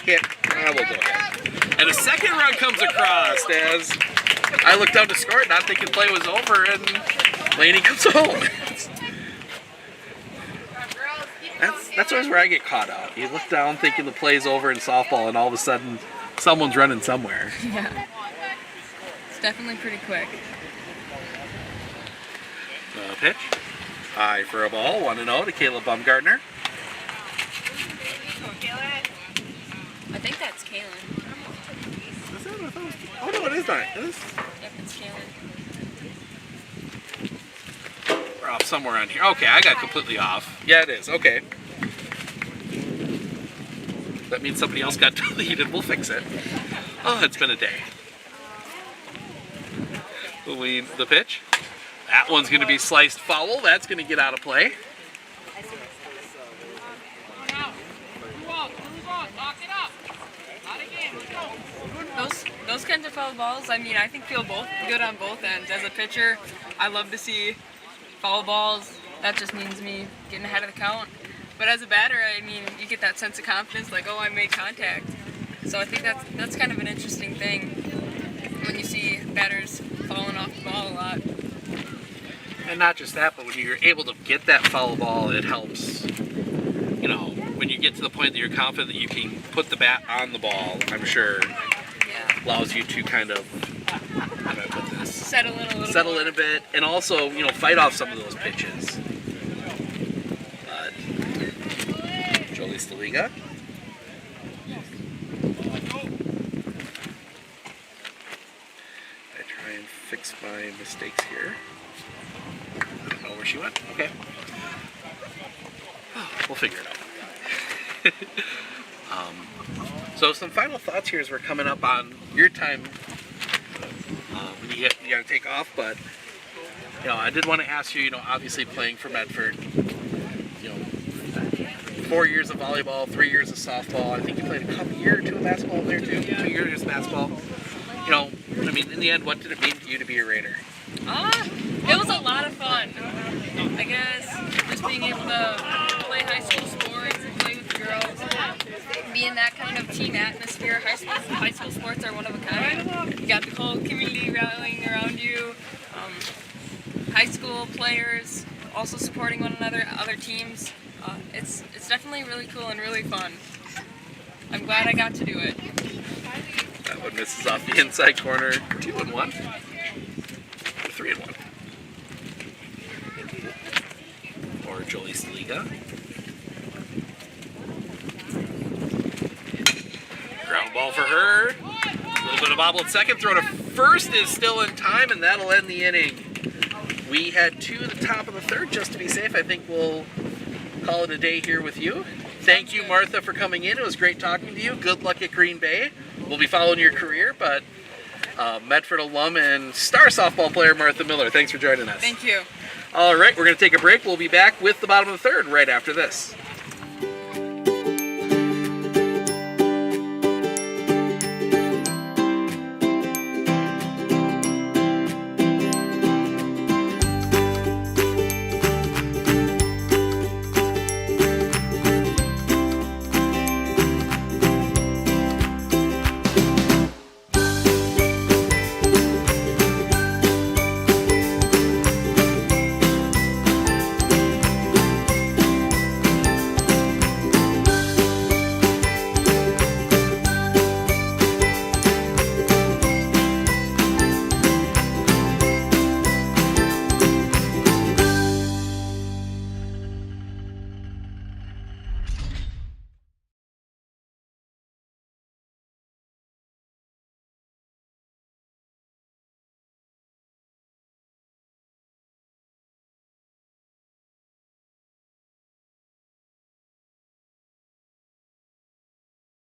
hit. We'll go ahead. And a second run comes across as I look down to score it, not thinking play was over, and Laney comes home. That's always where I get caught out. You look down thinking the play's over in softball, and all of a sudden someone's running somewhere. Yeah. It's definitely pretty quick. Pitch. High for a ball, 1-0 to Caleb Baumgartner. I think that's Kaylin. Is that what I thought? Oh no, it is not. It is. Yep, it's Kaylin. We're off somewhere on here. Okay, I got completely off. Yeah, it is. Okay. That means somebody else got deleted. We'll fix it. Oh, it's been a day. The pitch. That one's going to be sliced foul. That's going to get out of play. Those kinds of foul balls, I mean, I think feel good on both ends. As a pitcher, I love to see foul balls. That just means me getting ahead of the count. But as a batter, I mean, you get that sense of confidence, like, oh, I made contact. So I think that's kind of an interesting thing when you see batters falling off the ball a lot. And not just that, but when you're able to get that foul ball, it helps. When you get to the point that you're confident that you can put the bat on the ball, I'm sure allows you to kind of, how do I put this? Settle in a bit, and also, fight off some of those pitches. But Jolie Staliga. I try and fix my mistakes here. I don't know where she went. Okay. We'll figure it out. So some final thoughts here as we're coming up on your time when you got to take off, but I did want to ask you, obviously playing for Medford, 4 years of volleyball, 3 years of softball. I think you played a year or two of basketball in there too. 2 years of basketball. In the end, what did it mean to you to be a Raider? It was a lot of fun. I guess just being able to play high school sports and play with row. Being that kind of team atmosphere, high school sports are one of a kind. You got the whole community rallying around you. High school players also supporting one another, other teams. It's definitely really cool and really fun. I'm glad I got to do it. That one misses off the inside corner. 2-1. 3-1. Or Jolie Sliga. Ground ball for her. A little bit of bobble at second. Throw to first is still in time, and that'll end the inning. We had 2 at the top of the third. Just to be safe, I think we'll call it a day here with you. Thank you, Martha, for coming in. It was great talking to you. Good luck at Green Bay. We'll be following your career, but Medford alum and star softball player Martha Miller, thanks for joining us. Thank you. All right, we're going to take a break. We'll be back with the bottom of the third right after this.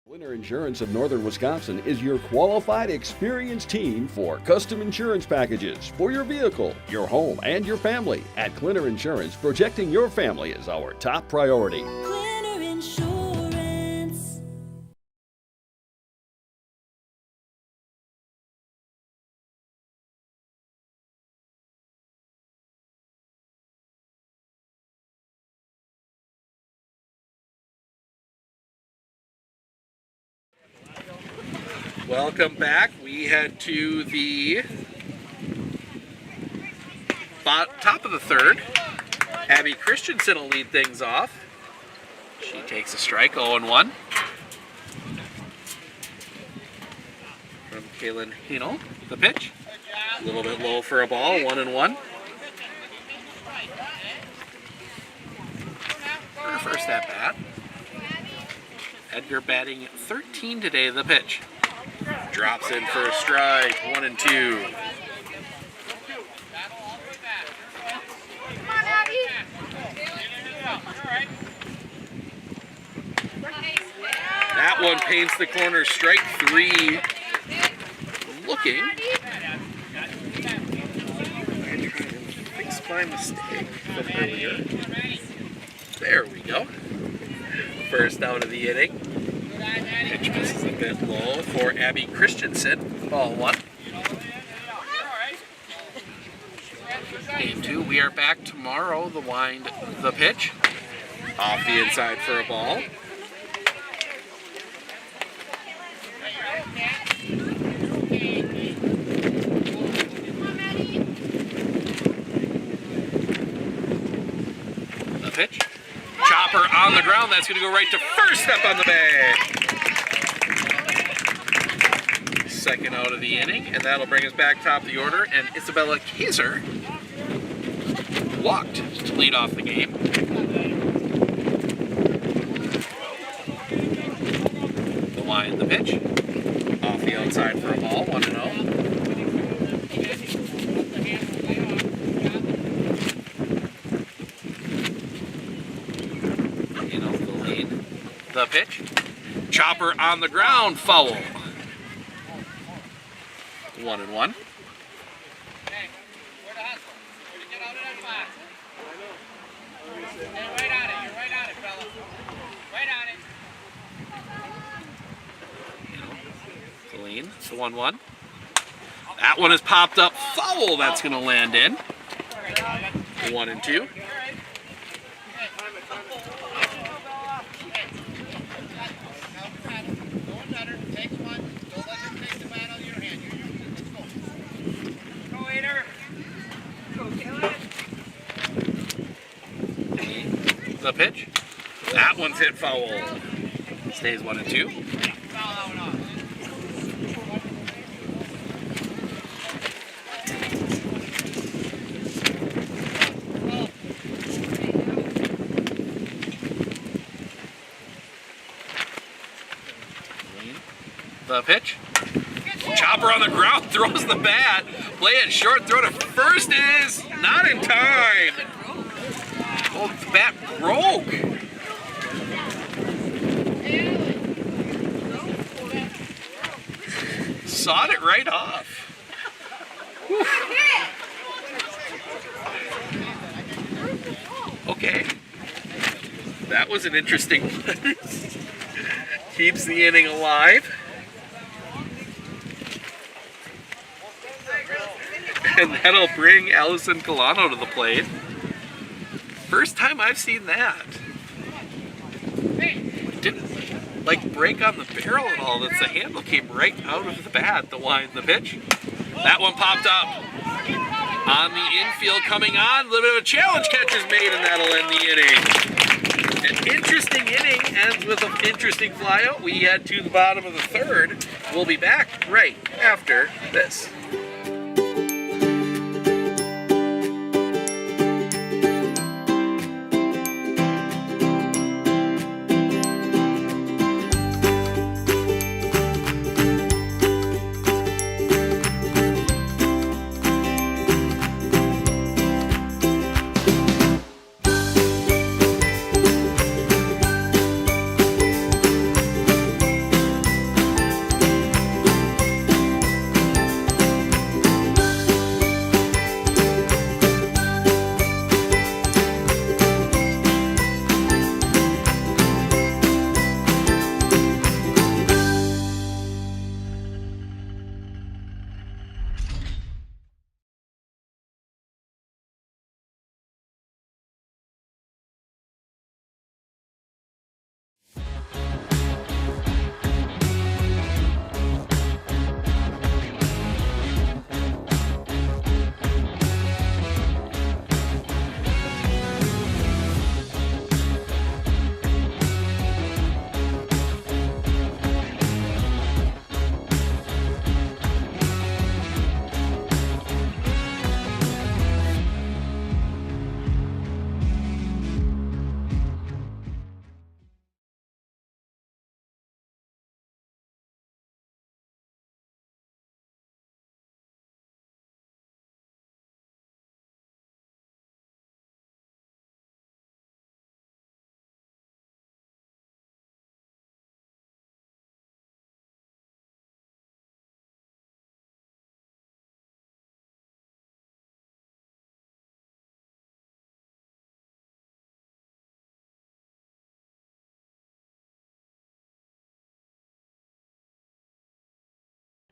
Clinner Insurance of Northern Wisconsin is your qualified, experienced team for custom insurance packages for your vehicle, your home, and your family. At Clinner Insurance, protecting your family is our top priority. Clinner Insurance. Welcome back. We head to the top of the third. Abby Christensen will lead things off. She takes a strike, 0-1. From Kaylin Henel, the pitch. A little bit low for a ball, 1-1. Her first at bat. Edgar batting 13 today, the pitch. Drops in for a strike, 1-2. That one paints the corner, strike 3. Looking. I'm trying to fix my mistake from earlier. There we go. First out of the inning. Pitch misses a bit low for Abby Christensen. Ball 1. Game 2. We are back tomorrow. The wind, the pitch. Off the inside for a ball. The pitch. Chopper on the ground. That's going to go right to first. Step on the bag. Second out of the inning, and that'll bring us back top of the order. And Isabella Kaiser walked to lead off the game. The line, the pitch. Off the outside for a ball, 1-0. The pitch. Chopper on the ground, foul. 1-1. Clean. It's 1-1. That one is popped up, foul. That's going to land in. 1-2. The pitch. That one's hit foul. Stays 1-2. The pitch. Chopper on the ground, throws the bat. Play it short, throw to first is not in time. Oh, the bat broke. Sawed it right off. Whew. Okay. That was an interesting one. Keeps the inning alive. And that'll bring Allison Colano to the plate. First time I've seen that. Didn't like break on the barrel at all. That's the handle came right out of the bat. The pitch. That one popped up. On the infield coming on. A little bit of a challenge catch is made and that'll end the inning. An interesting inning ends with an interesting flyout. We head to the bottom of the third. We'll be back right after this.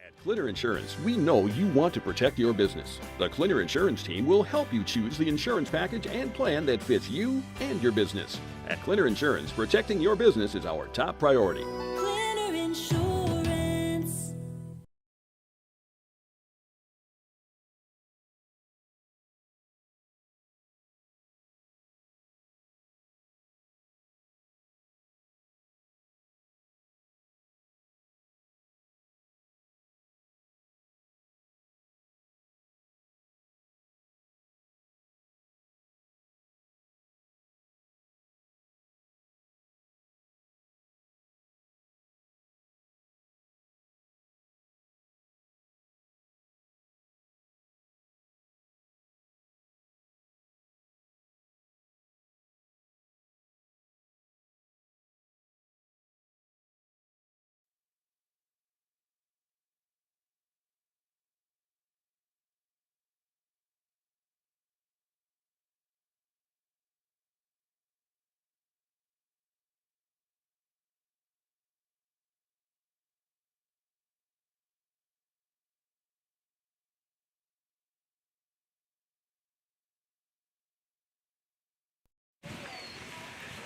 At Clinner Insurance, we know you want to protect your business. The Clinner Insurance team will help you choose the insurance package and plan that fits you and your business. At Clinner Insurance, protecting your business is our top priority. Clinner Insurance.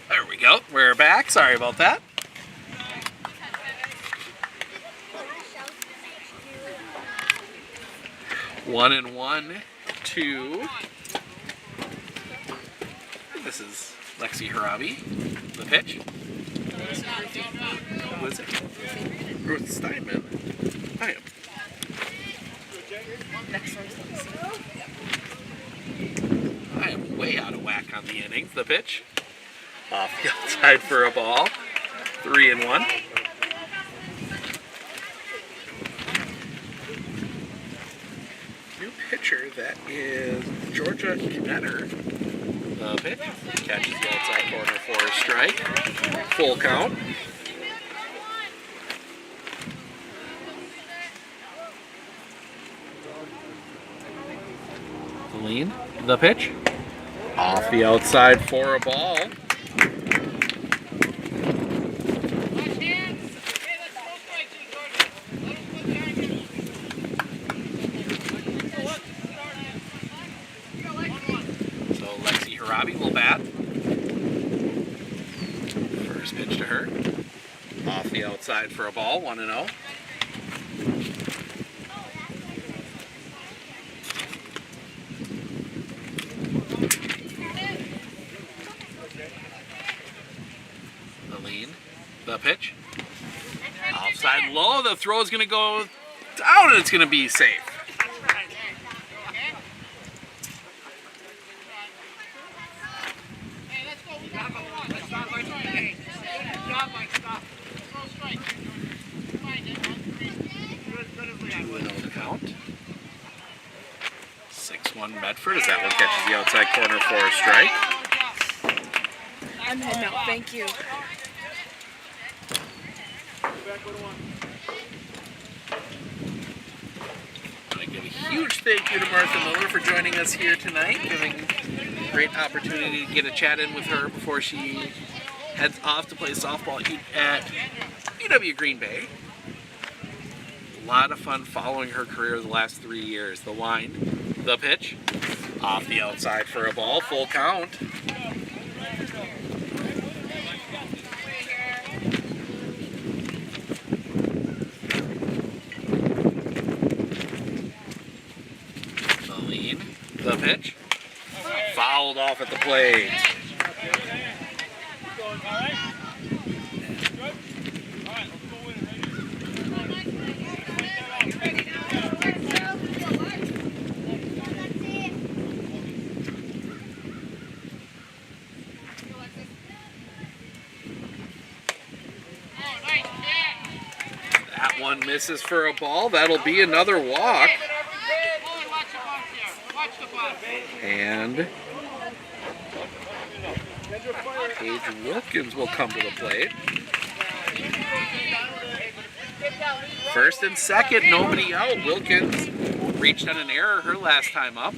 There we go. We're back. Sorry about that. One and one, two. This is Lexi Harabi, the pitch. What is it? Ruth Steinman. I am. I am way out of whack on the innings. The pitch. Off the outside for a ball. 3-1. New pitcher, that is Georgia Knetter. The pitch. Catches the outside corner for a strike. Full count. Lean, the pitch. Off the outside for a ball. So Lexi Harabi will bat. First pitch to her. Off the outside for a ball, 1-0. The pitch. Offside low. The throw is going to go down and it's going to be safe. The count. 6-1 Medford as that one catches the outside corner for a strike. I'm heading out. Thank you. I want to give a huge thank you to Martha Miller for joining us here tonight, giving a great opportunity to get a chat in with her before she heads off to play softball at UW Green Bay. A lot of fun following her career the last 3 years. The line, the pitch, off the outside for a ball, full count. The pitch, fouled off at the plate. That one misses for a ball. That'll be another walk. And Paige Wilkins will come to the plate. First and second, nobody out. Wilkins reached on an error her last time up.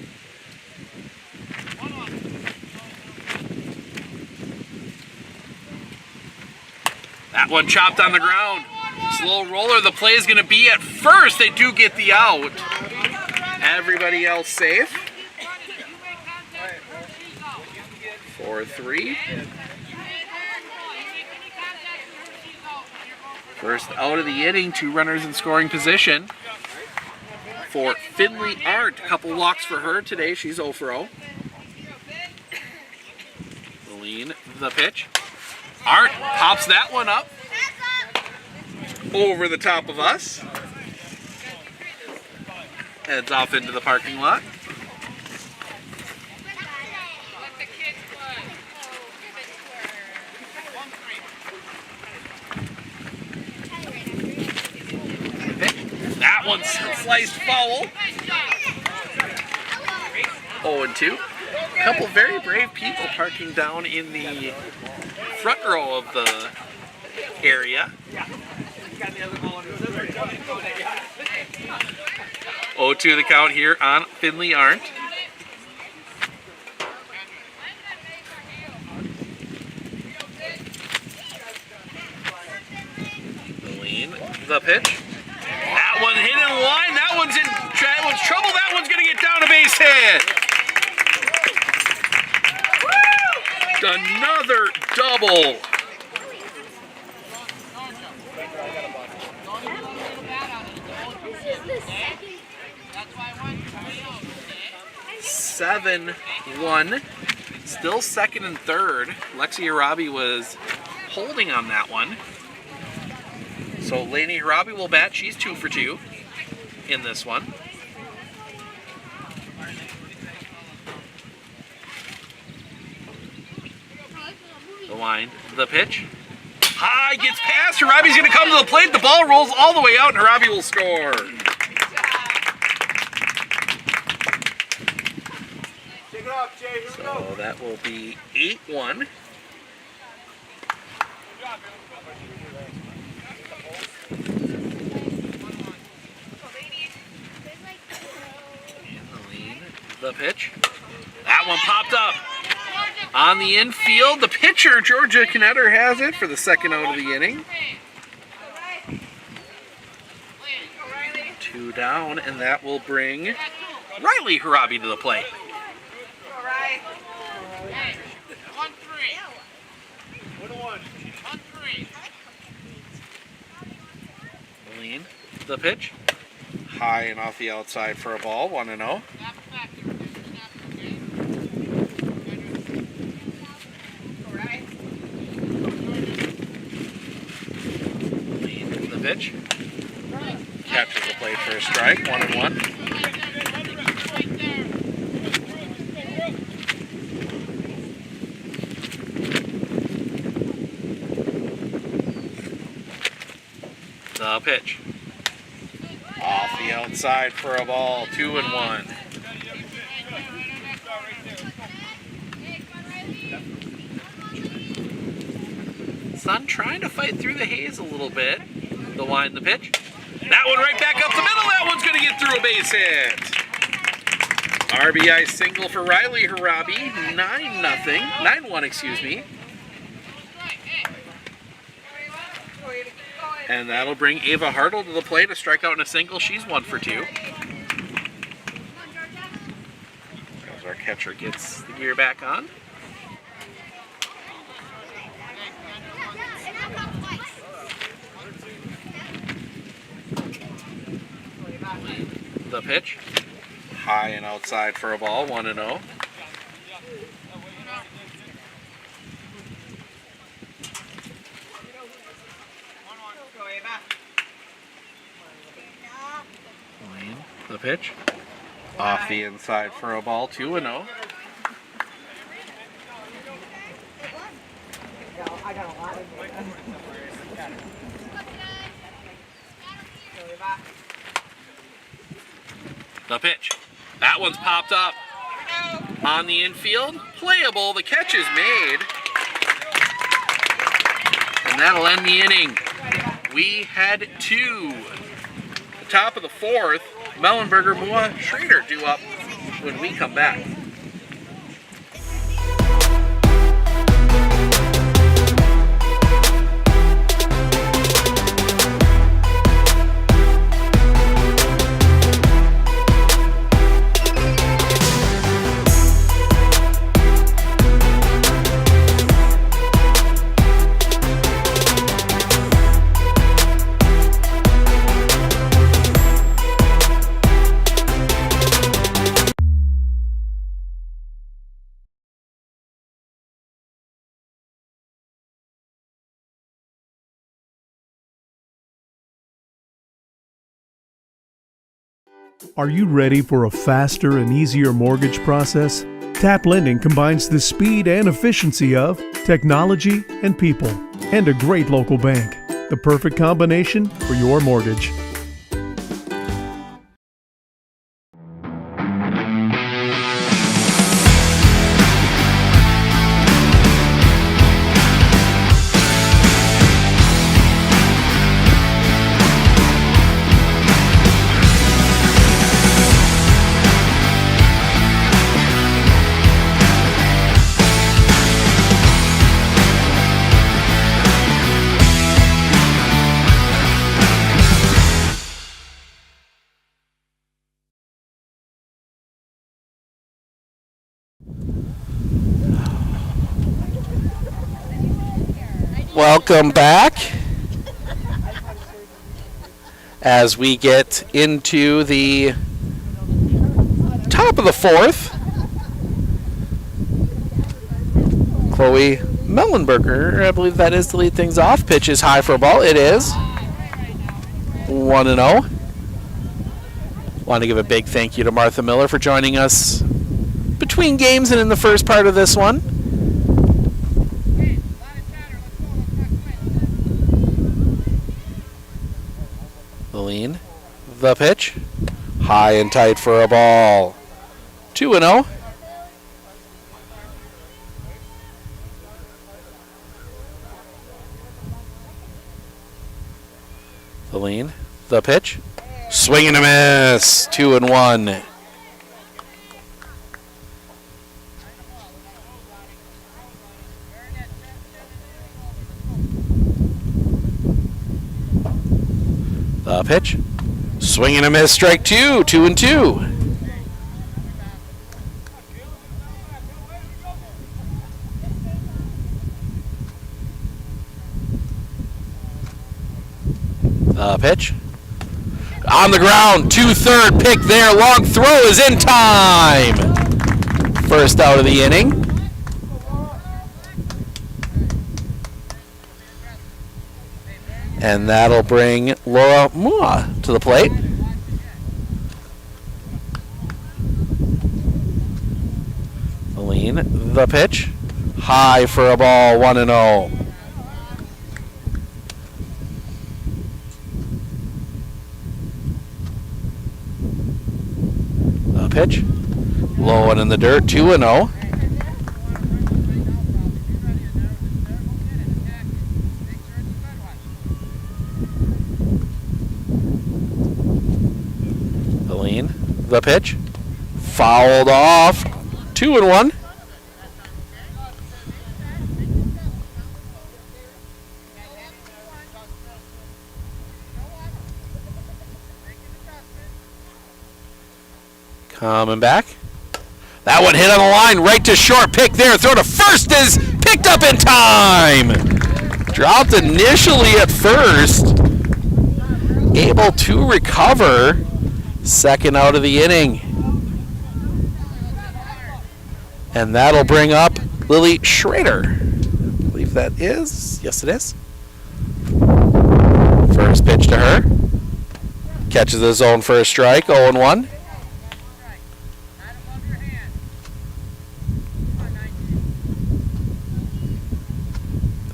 That one chopped on the ground. Slow roller, the play is going to be at first. They do get the out. Everybody else safe. 4-3. First out of the inning, 2 runners in scoring position for Finley Arndt. A couple walks for her today. She's 0 for 0. Lean, the pitch. Arndt pops that one up over the top of us. Heads off into the parking lot. That one's sliced foul. 0-2. A couple very brave people parking down in the front row of the area. 0-2 the count here on Finley Arndt. Lean, the pitch. That one hit in line. That one's in trouble. That one's going to get down a base hit. Another double. Still second and third. Lexi Harabi was holding on that one. So Lainey Harabi will bat. She's 2 for 2 in this one. The line, the pitch. High, gets past. Harabi's going to come to the plate. The ball rolls all the way out, and Harabi will score. Take it off, Jay. Here we go. So that will be 8-1. The pitch. That one popped up. On the infield, the pitcher, Georgia Knetter, has it for the second out of the inning. 2 down, and that will bring Riley Harabi to the plate. Lean, the pitch. High and off the outside for a ball, 1-0. Pitch. Catches the plate for a strike, 1-1. The pitch. Off the outside for a ball, 2-1. Sun trying to fight through the haze a little bit. The line, the pitch. That one right back up the middle. That one's going to get through a base hit. RBI single for Riley Harabi. 9-1, excuse me. And that'll bring Ava Hartle to the plate. A strikeout and a single. She's 1 for 2. As our catcher gets the gear back on. The pitch. High and outside for a ball, 1-0. The pitch. Off the inside for a ball, 2-0. The pitch. That one's popped up on the infield. Playable. The catch is made. And that'll end the inning. We head to the top of the 4th. Mellenberger, Mua, Schrader due up when we come back. Are you ready for a faster and easier mortgage process? Tap Lending combines the speed and efficiency of technology and people, and a great local bank. The perfect combination for your mortgage. Welcome back as we get into the top of the 4th. Chloe Mellenberger, I believe that is to lead things off. Pitch is high for a ball. It is 1-0. Want to give a big thank you to Martha Miller for joining us between games and in the first part of this one. The lean, the pitch, high and tight for a ball. 2-0. The lean, the pitch, swing and a miss. 2-1. The pitch, swing and a miss. Strike 2. 2-2. Pitch. On the ground, 2-3 pick there. Long throw is in time. First out of the inning. And that'll bring Laura Mua to the plate. The lean, the pitch. High for a ball, 1-0. Pitch, low and in the dirt, 2-0. The lean, the pitch, fouled off, 2-1. Coming back. That one hit on the line, right to short. Pick there. Throw to first is picked up in time. Dropped initially at first. Able to recover. Second out of the inning. And that'll bring up Lily Schrader. I believe that is. Yes, it is. First pitch to her. Catches the zone for a strike. 0-1.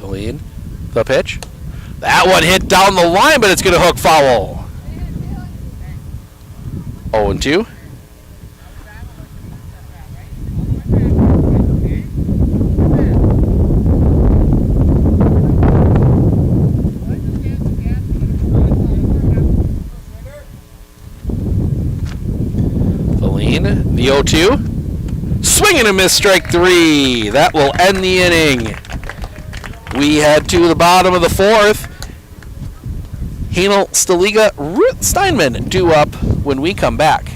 Lead, the pitch. That one hit down the line, but it's going to hook foul. 0-2. The lean, the 0-2. Swing and a miss, strike 3. That will end the inning. We head to the bottom of the fourth. Hanel, Staliga, Ruth Steinman due up when we come back.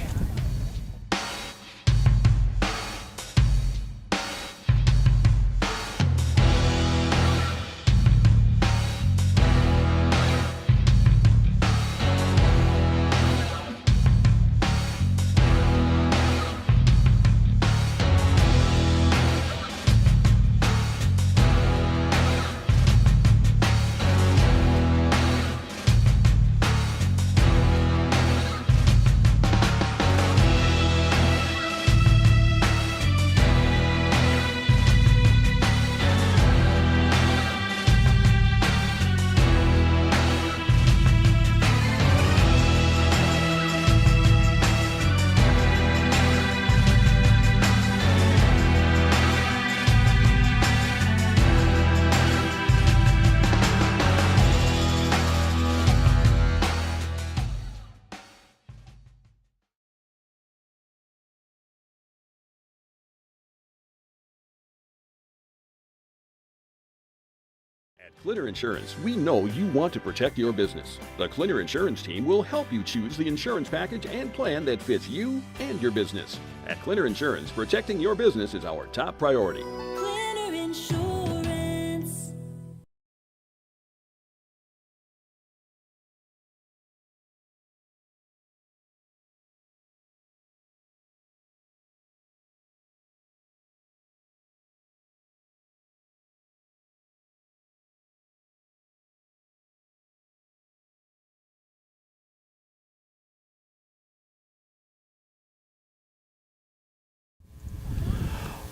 At Clinner Insurance, we know you want to protect your business. The Clinner Insurance team will help you choose the insurance package and plan that fits you and your business. At Clinner Insurance, protecting your business is our top priority. Clinner Insurance.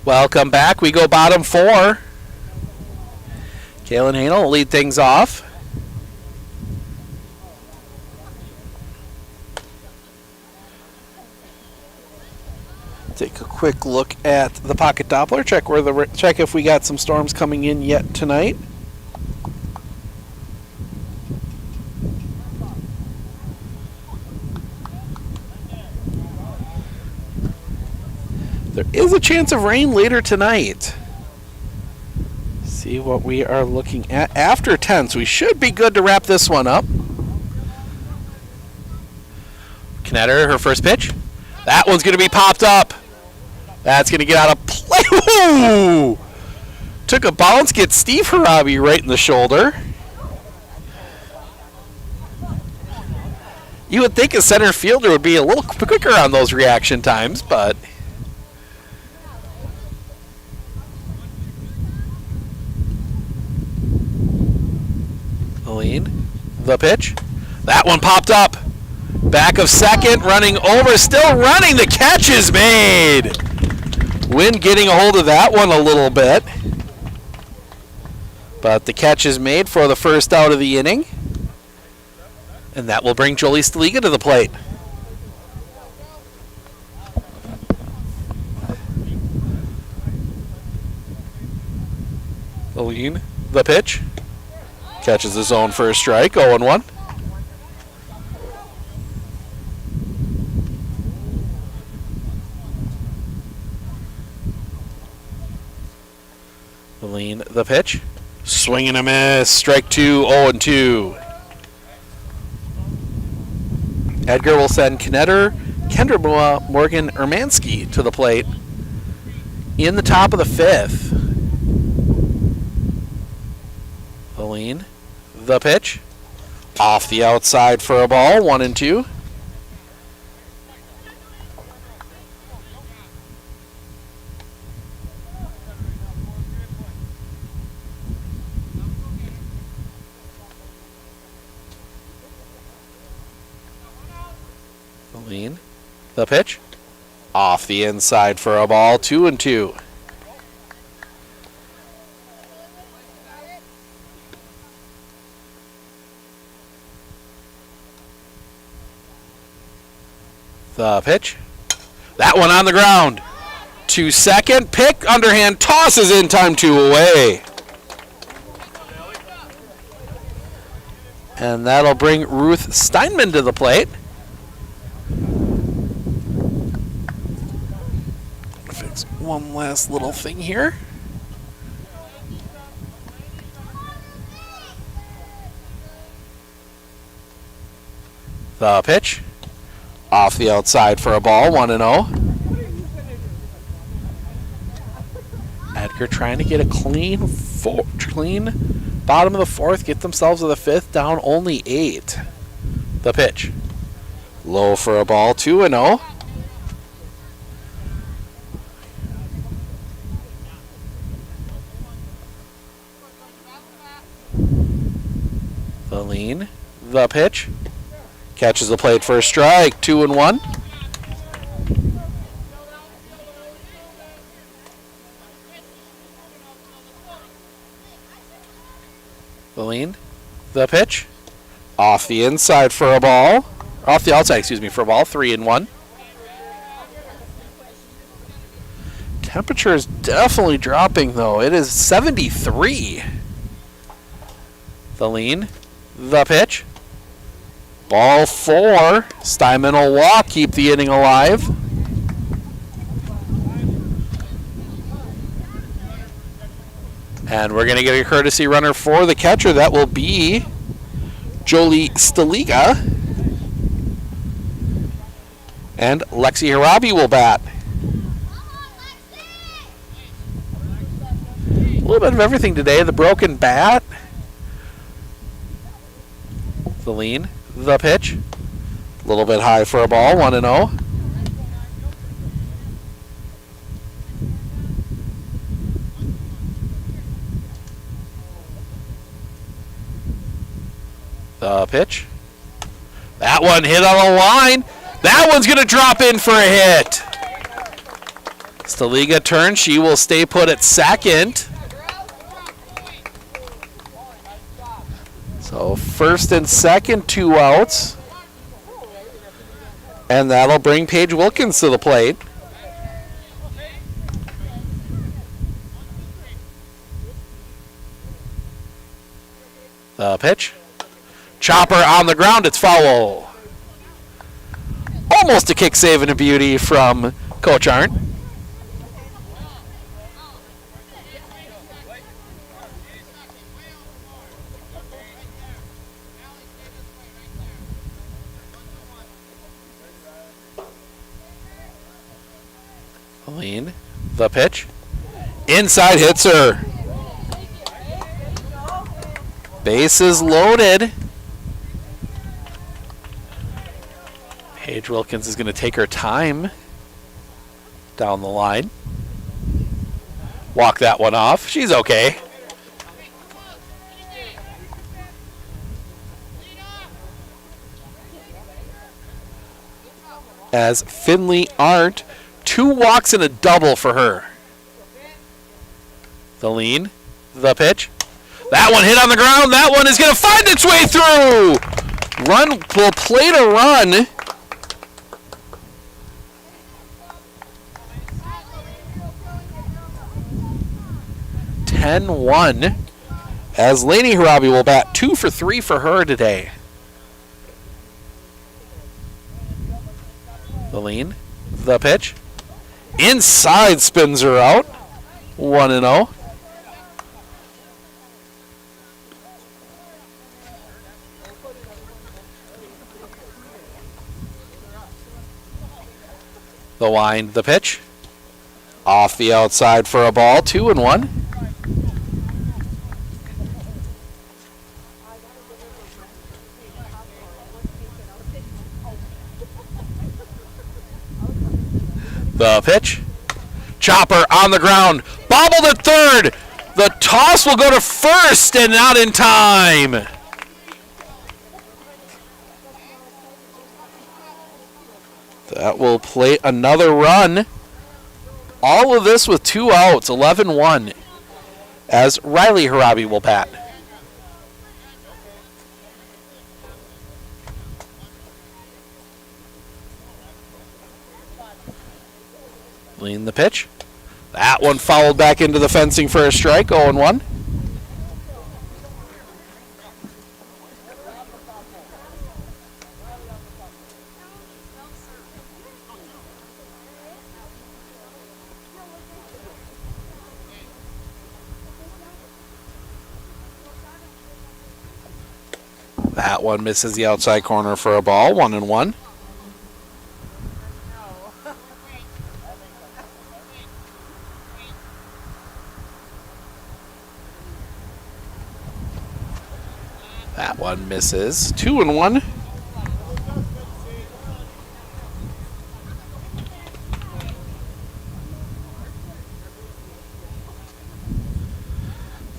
Welcome back. We go bottom 4. Kaylin Hanel will lead things off. Take a quick look at the pocket Doppler. Check if we got some storms coming in yet tonight. There is a chance of rain later tonight. See what we are looking at after 10, so we should be good to wrap this one up. Knetter, her first pitch. That one's going to be popped up. That's going to get out of play. Ooh! Took a bounce, gets Steve Harabi right in the shoulder. You would think a center fielder would be a little quicker on those reaction times, but... The pitch. That one popped up. Back of second, running over, still running. The catch is made. Wynn getting a hold of that one a little bit. But the catch is made for the first out of the inning. And that will bring Jolie Staliga to the plate. Aline, the pitch. Catches his own first strike, 0-1. Aline, the pitch. Swing and a miss, strike 2, 0-2. Edgar will send Knetter, Kendra Morgan Ermansky to the plate in the top of the 5th. Aline, the pitch. Off the outside for a ball, 1-2. Aline, the pitch. Off the inside for a ball, 2-2. The pitch. That one on the ground. To second. Pick, underhand, tosses in, time 2 away. And that'll bring Ruth Steinman to the plate. Fix one last little thing here. The pitch. Off the outside for a ball, 1-0. Edgar trying to get a clean bottom of the 4th, get themselves to the 5th, down only 8. The pitch. Low for a ball, 2-0. The lean, the pitch. Catches the plate for a strike, 2-1. The lean, the pitch. Off the inside for a ball. Off the outside, for a ball, 3-1. Temperature is definitely dropping, though. It is 73. The lean, the pitch. Ball 4. Steinman will walk, keep the inning alive. And we're going to get a courtesy runner for the catcher. That will be Jolie Staliga. And Lexi Harabi will bat. A little bit of everything today. The broken bat. The lean. The pitch. A little bit high for a ball, 1-0. The pitch. That one hit on the line. That one's going to drop in for a hit. Staliga turns. She will stay put at second. So first and second, 2 outs. And that'll bring Paige Wilkins to the plate. The pitch. Chopper on the ground. It's foul. Almost a kick save and a beauty from Coach Arndt. Lean. The pitch. Inside hits her. Bases loaded. Paige Wilkins is going to take her time down the line. Walk that one off. She's okay. As Finley Arndt, 2 walks and a double for her. The lean, the pitch. That one hit on the ground. That one is going to find its way through. Run will play to run. (10-1) as Lainey Harabi will bat 2 for 3 for her today. The lean, the pitch. Inside spins her out. 1-0. The wind, the pitch. Off the outside for a ball. 2-1. The pitch. Chopper on the ground. Bobbled at third. The toss will go to first and not in time. That will play another run. All of this with 2 outs. 11-1 as Riley Harabi will bat. Lean the pitch. That one fouled back into the fencing for a strike. 0-1. That one misses the outside corner for a ball. 1-1. That one misses. 2-1.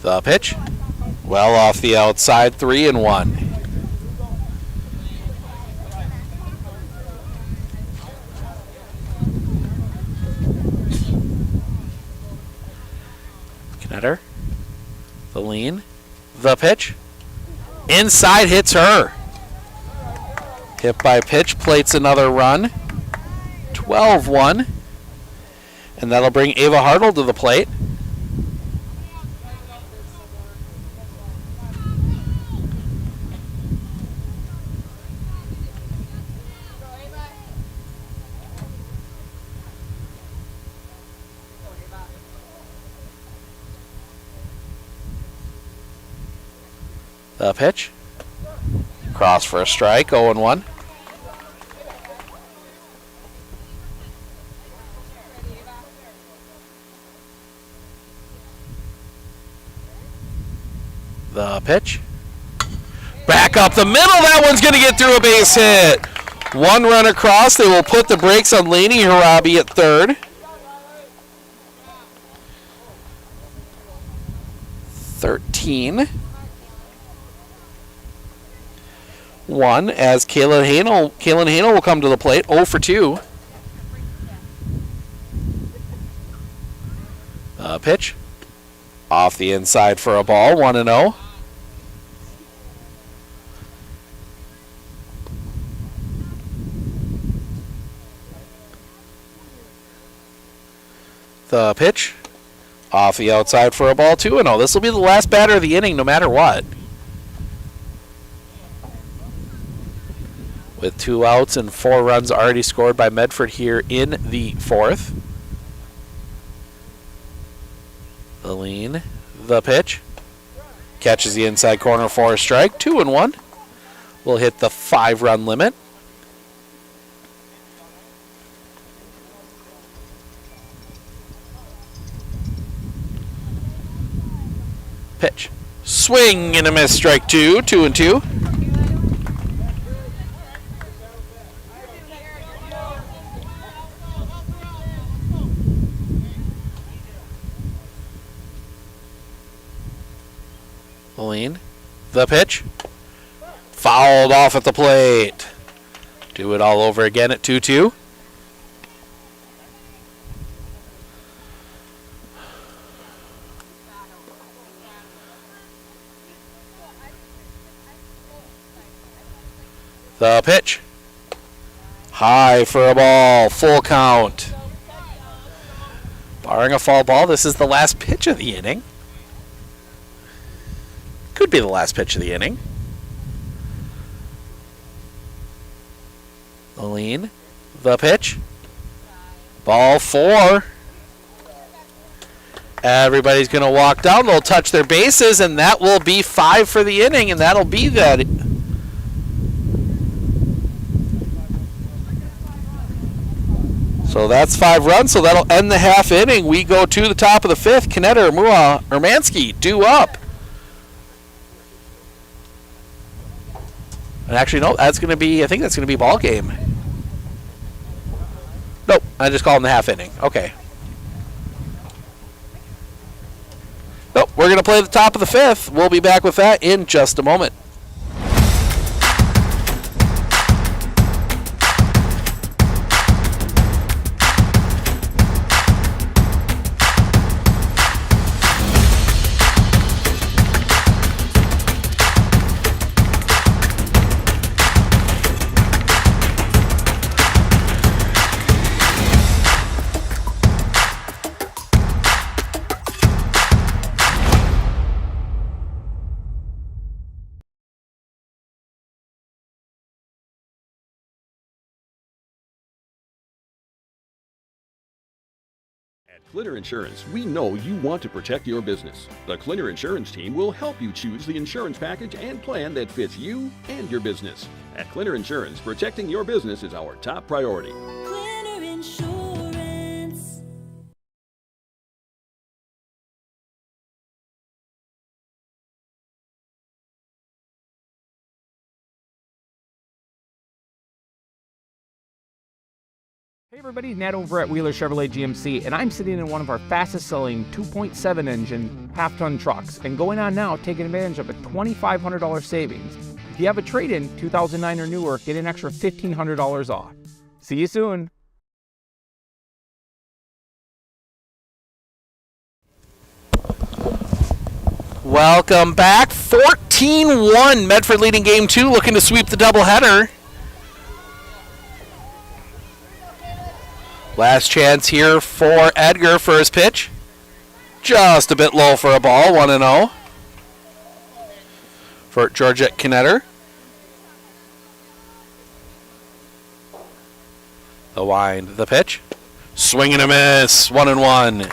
The pitch. Well off the outside. 3-1. Knetter. The lean. The pitch. Inside hits her. Hit by pitch, plates another run. 12-1. And that'll bring Ava Hartle to the plate. The pitch. Cross for a strike. 0-1. The pitch. Back up the middle. That one's going to get through a base hit. 1 run across. They will put the brakes on Lainey Harabi at third. 13-1 as Kaylin Hanel will come to the plate. 0 for 2. Pitch. Off the inside for a ball, 1-0. The pitch. Off the outside for a ball, 2-0. This will be the last batter of the inning no matter what. With 2 outs and 4 runs already scored by Medford here in the 4th. The lean. The pitch. Catches the inside corner for a strike. 2-1. Will hit the 5-run limit. Pitch. Swing and a miss, strike 2. 2-2. Lean. The pitch. Fouled off at the plate. Do it all over again at 2-2. The pitch. High for a ball. Full count. Barring a foul ball, this is the last pitch of the inning. Could be the last pitch of the inning. The lean. The pitch. Ball 4. Everybody's going to walk down. They'll touch their bases, and that will be 5 for the inning, and that'll be that. So that's 5 runs, so that'll end the half inning. We go to the top of the 5th. Knetter, Mua, Ermansky, due up. And actually, no, that's going to be, I think that's going to be ball game. Nope, I just called him the half inning. Okay. Nope, we're going to play the top of the 5th. We'll be back with that in just a moment. Clinner Insurance, we know you want to protect your business. The Clinner Insurance team will help you choose the insurance package and plan that fits you and your business. At Clinner Insurance, protecting your business is our top priority. Clinner Insurance. Hey everybody, Ned over at Wheeler Chevrolet GMC, and I'm sitting in one of our fastest selling 2.7 engine half-ton trucks, and going on now taking advantage of a $2,500 savings. If you have a trade-in, 2009 or newer, get an extra $1,500 off. See you soon. Welcome back. 14-1. Medford leading game 2, looking to sweep the doubleheader. Last chance here for Edgar for his pitch. Just a bit low for a ball, 1-0. For Georgette Knetter. The wind, the pitch. Swing and a miss, 1-1.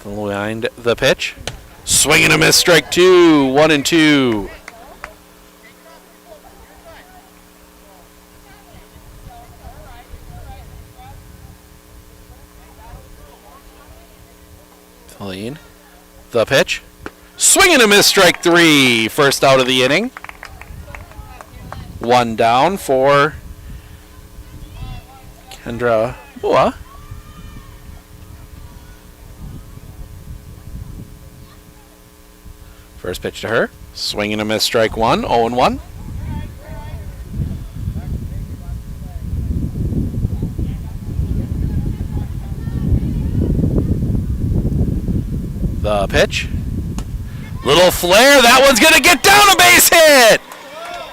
The wind, the pitch. Swing and a miss, strike 2, 1-2. Lean. The pitch. Swing and a miss, strike 3. First out of the inning. 1 down for Kendra Mua. First pitch to her. Swing and a miss, strike 1, 0-1. The pitch. Little flare. That one's going to get down, a base hit.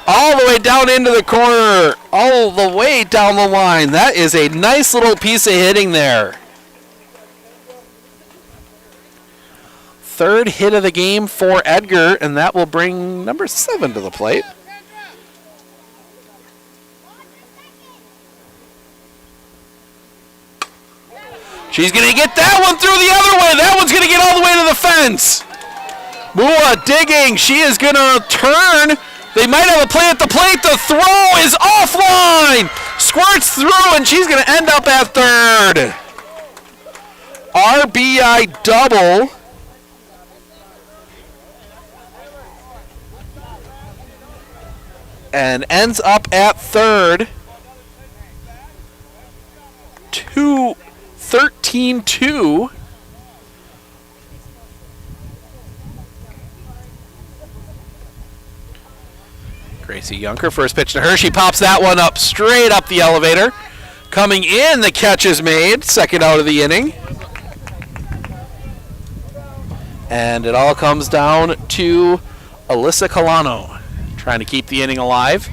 All the way down into the corner. All the way down the line. That is a nice little piece of hitting there. Third hit of the game for Edgar, and that will bring number 7 to the plate. She's going to get that one through the other way. That one's going to get all the way to the fence. Mua digging. She is going to turn. They might have a play at the plate. The throw is offline. Squirts through, and she's going to end up at third. RBI double. And ends up at third. 13-2. Gracie Yunker, first pitch to her. She pops that one up straight up the elevator. Coming in, the catch is made. Second out of the inning. And it all comes down to Alyssa Colano trying to keep the inning alive.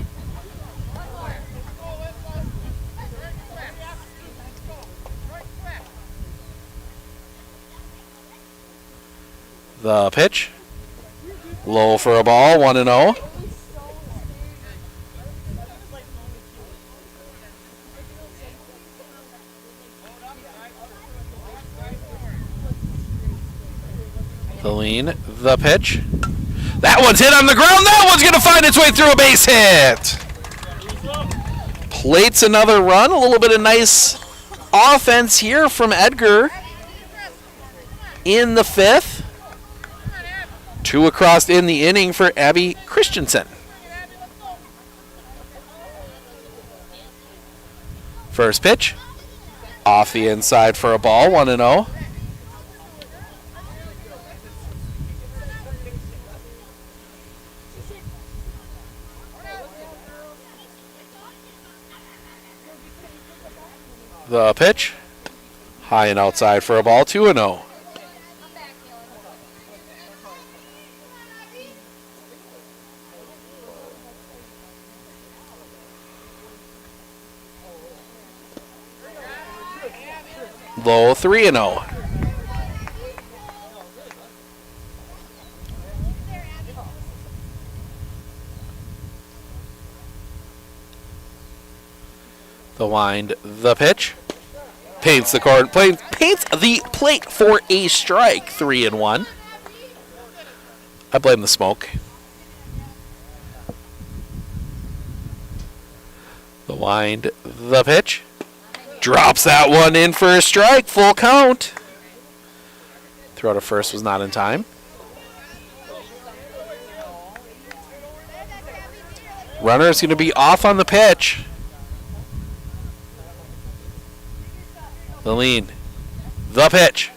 The pitch. Low for a ball, 1-0. The lean, the pitch. That one's hit on the ground. That one's going to find its way through a base hit. Plates another run. A little bit of nice offense here from Edgar in the 5th. 2 across in the inning for Abby Christensen. First pitch. Off the inside for a ball, 1-0. The pitch. High and outside for a ball, 2-0. Low, 3-0. The wind, the pitch. Paints the card, paints the plate for a strike, 3-1. I blame the smoke. The wind, the pitch. Drops that one in for a strike, full count. Throw to first was not in time. Runner is going to be off on the pitch. The lean. The pitch.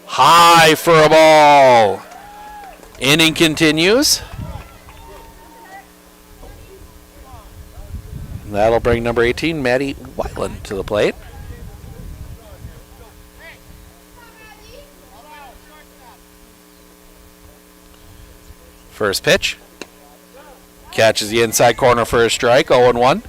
High for a ball. Inning continues. And that'll bring number 18, Maddie Weiland, to the plate. First pitch. Catches the inside corner for a strike, 0-1.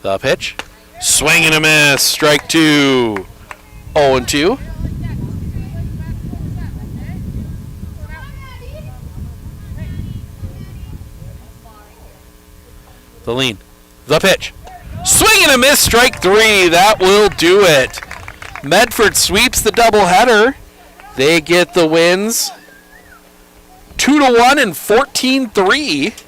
The pitch. Swing and a miss. Strike 2. 0-2. The lean. The pitch. Swing and a miss. Strike 3. That will do it. Medford sweeps the doubleheader. They get the wins 2-1 and 14-3.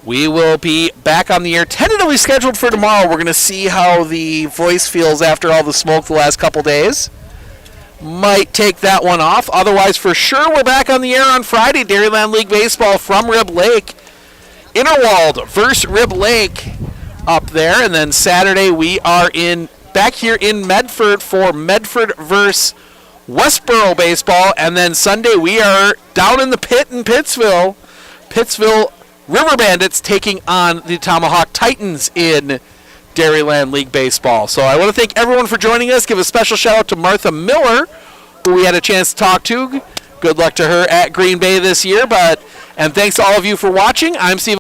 We will be back on the air, tentatively scheduled for tomorrow. We're going to see how the voice feels after all the smoke the last couple days. Might take that one off. Otherwise, for sure, we're back on the air on Friday. Dairyland League Baseball from Rib Lake. Interwald versus Rib Lake up there. And then Saturday, we are back here in Medford for Medford versus Westboro baseball. And then Sunday, we are down in the pit in Pittsville. Pittsville River Bandits taking on the Tomahawk Titans in Dairyland League Baseball. So I want to thank everyone for joining us. Give a special shout out to Martha Miller, who we had a chance to talk to. Good luck to her at Green Bay this year. And thanks to all of you for watching. I'm Steve.